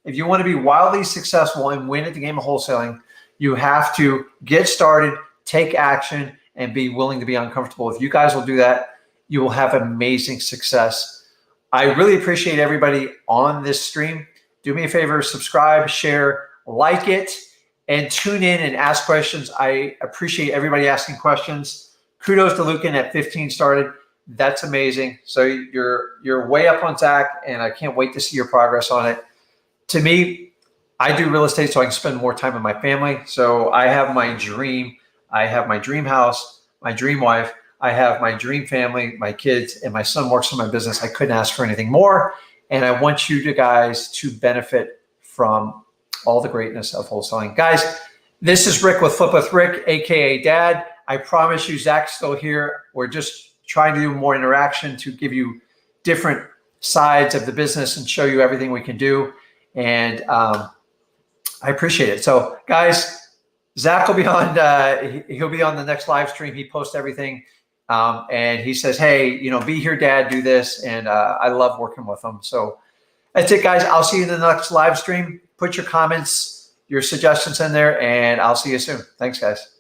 if you want to be wildly successful and win at the game of wholesaling, you have to get started, take action, and be willing to be uncomfortable. If you guys will do that, you will have amazing success. I really appreciate everybody on this stream. Do me a favor, subscribe, share, like it, and tune in and ask questions. I appreciate everybody asking questions. Kudos to Lucan at 15 started. That's amazing. So you're way up on Zach, and I can't wait to see your progress on it. To me, I do real estate so I can spend more time with my family. So I have my dream. I have my dream house, my dream wife. I have my dream family, my kids, and my son works in my business. I couldn't ask for anything more. And I want you guys to benefit from all the greatness of wholesaling. Guys, this is Rick with Flip with Rick, AKA Dad. I promise you, Zach's still here. We're just trying to do more interaction to give you different sides of the business and show you everything we can do. And I appreciate it. So guys, Zach will be on, he'll be on the next live stream. He posts everything. And he says, hey, you know, be here, Dad, do this. And I love working with him. So that's it, guys. I'll see you in the next live stream. Put your comments, your suggestions in there, and I'll see you soon. Thanks, guys.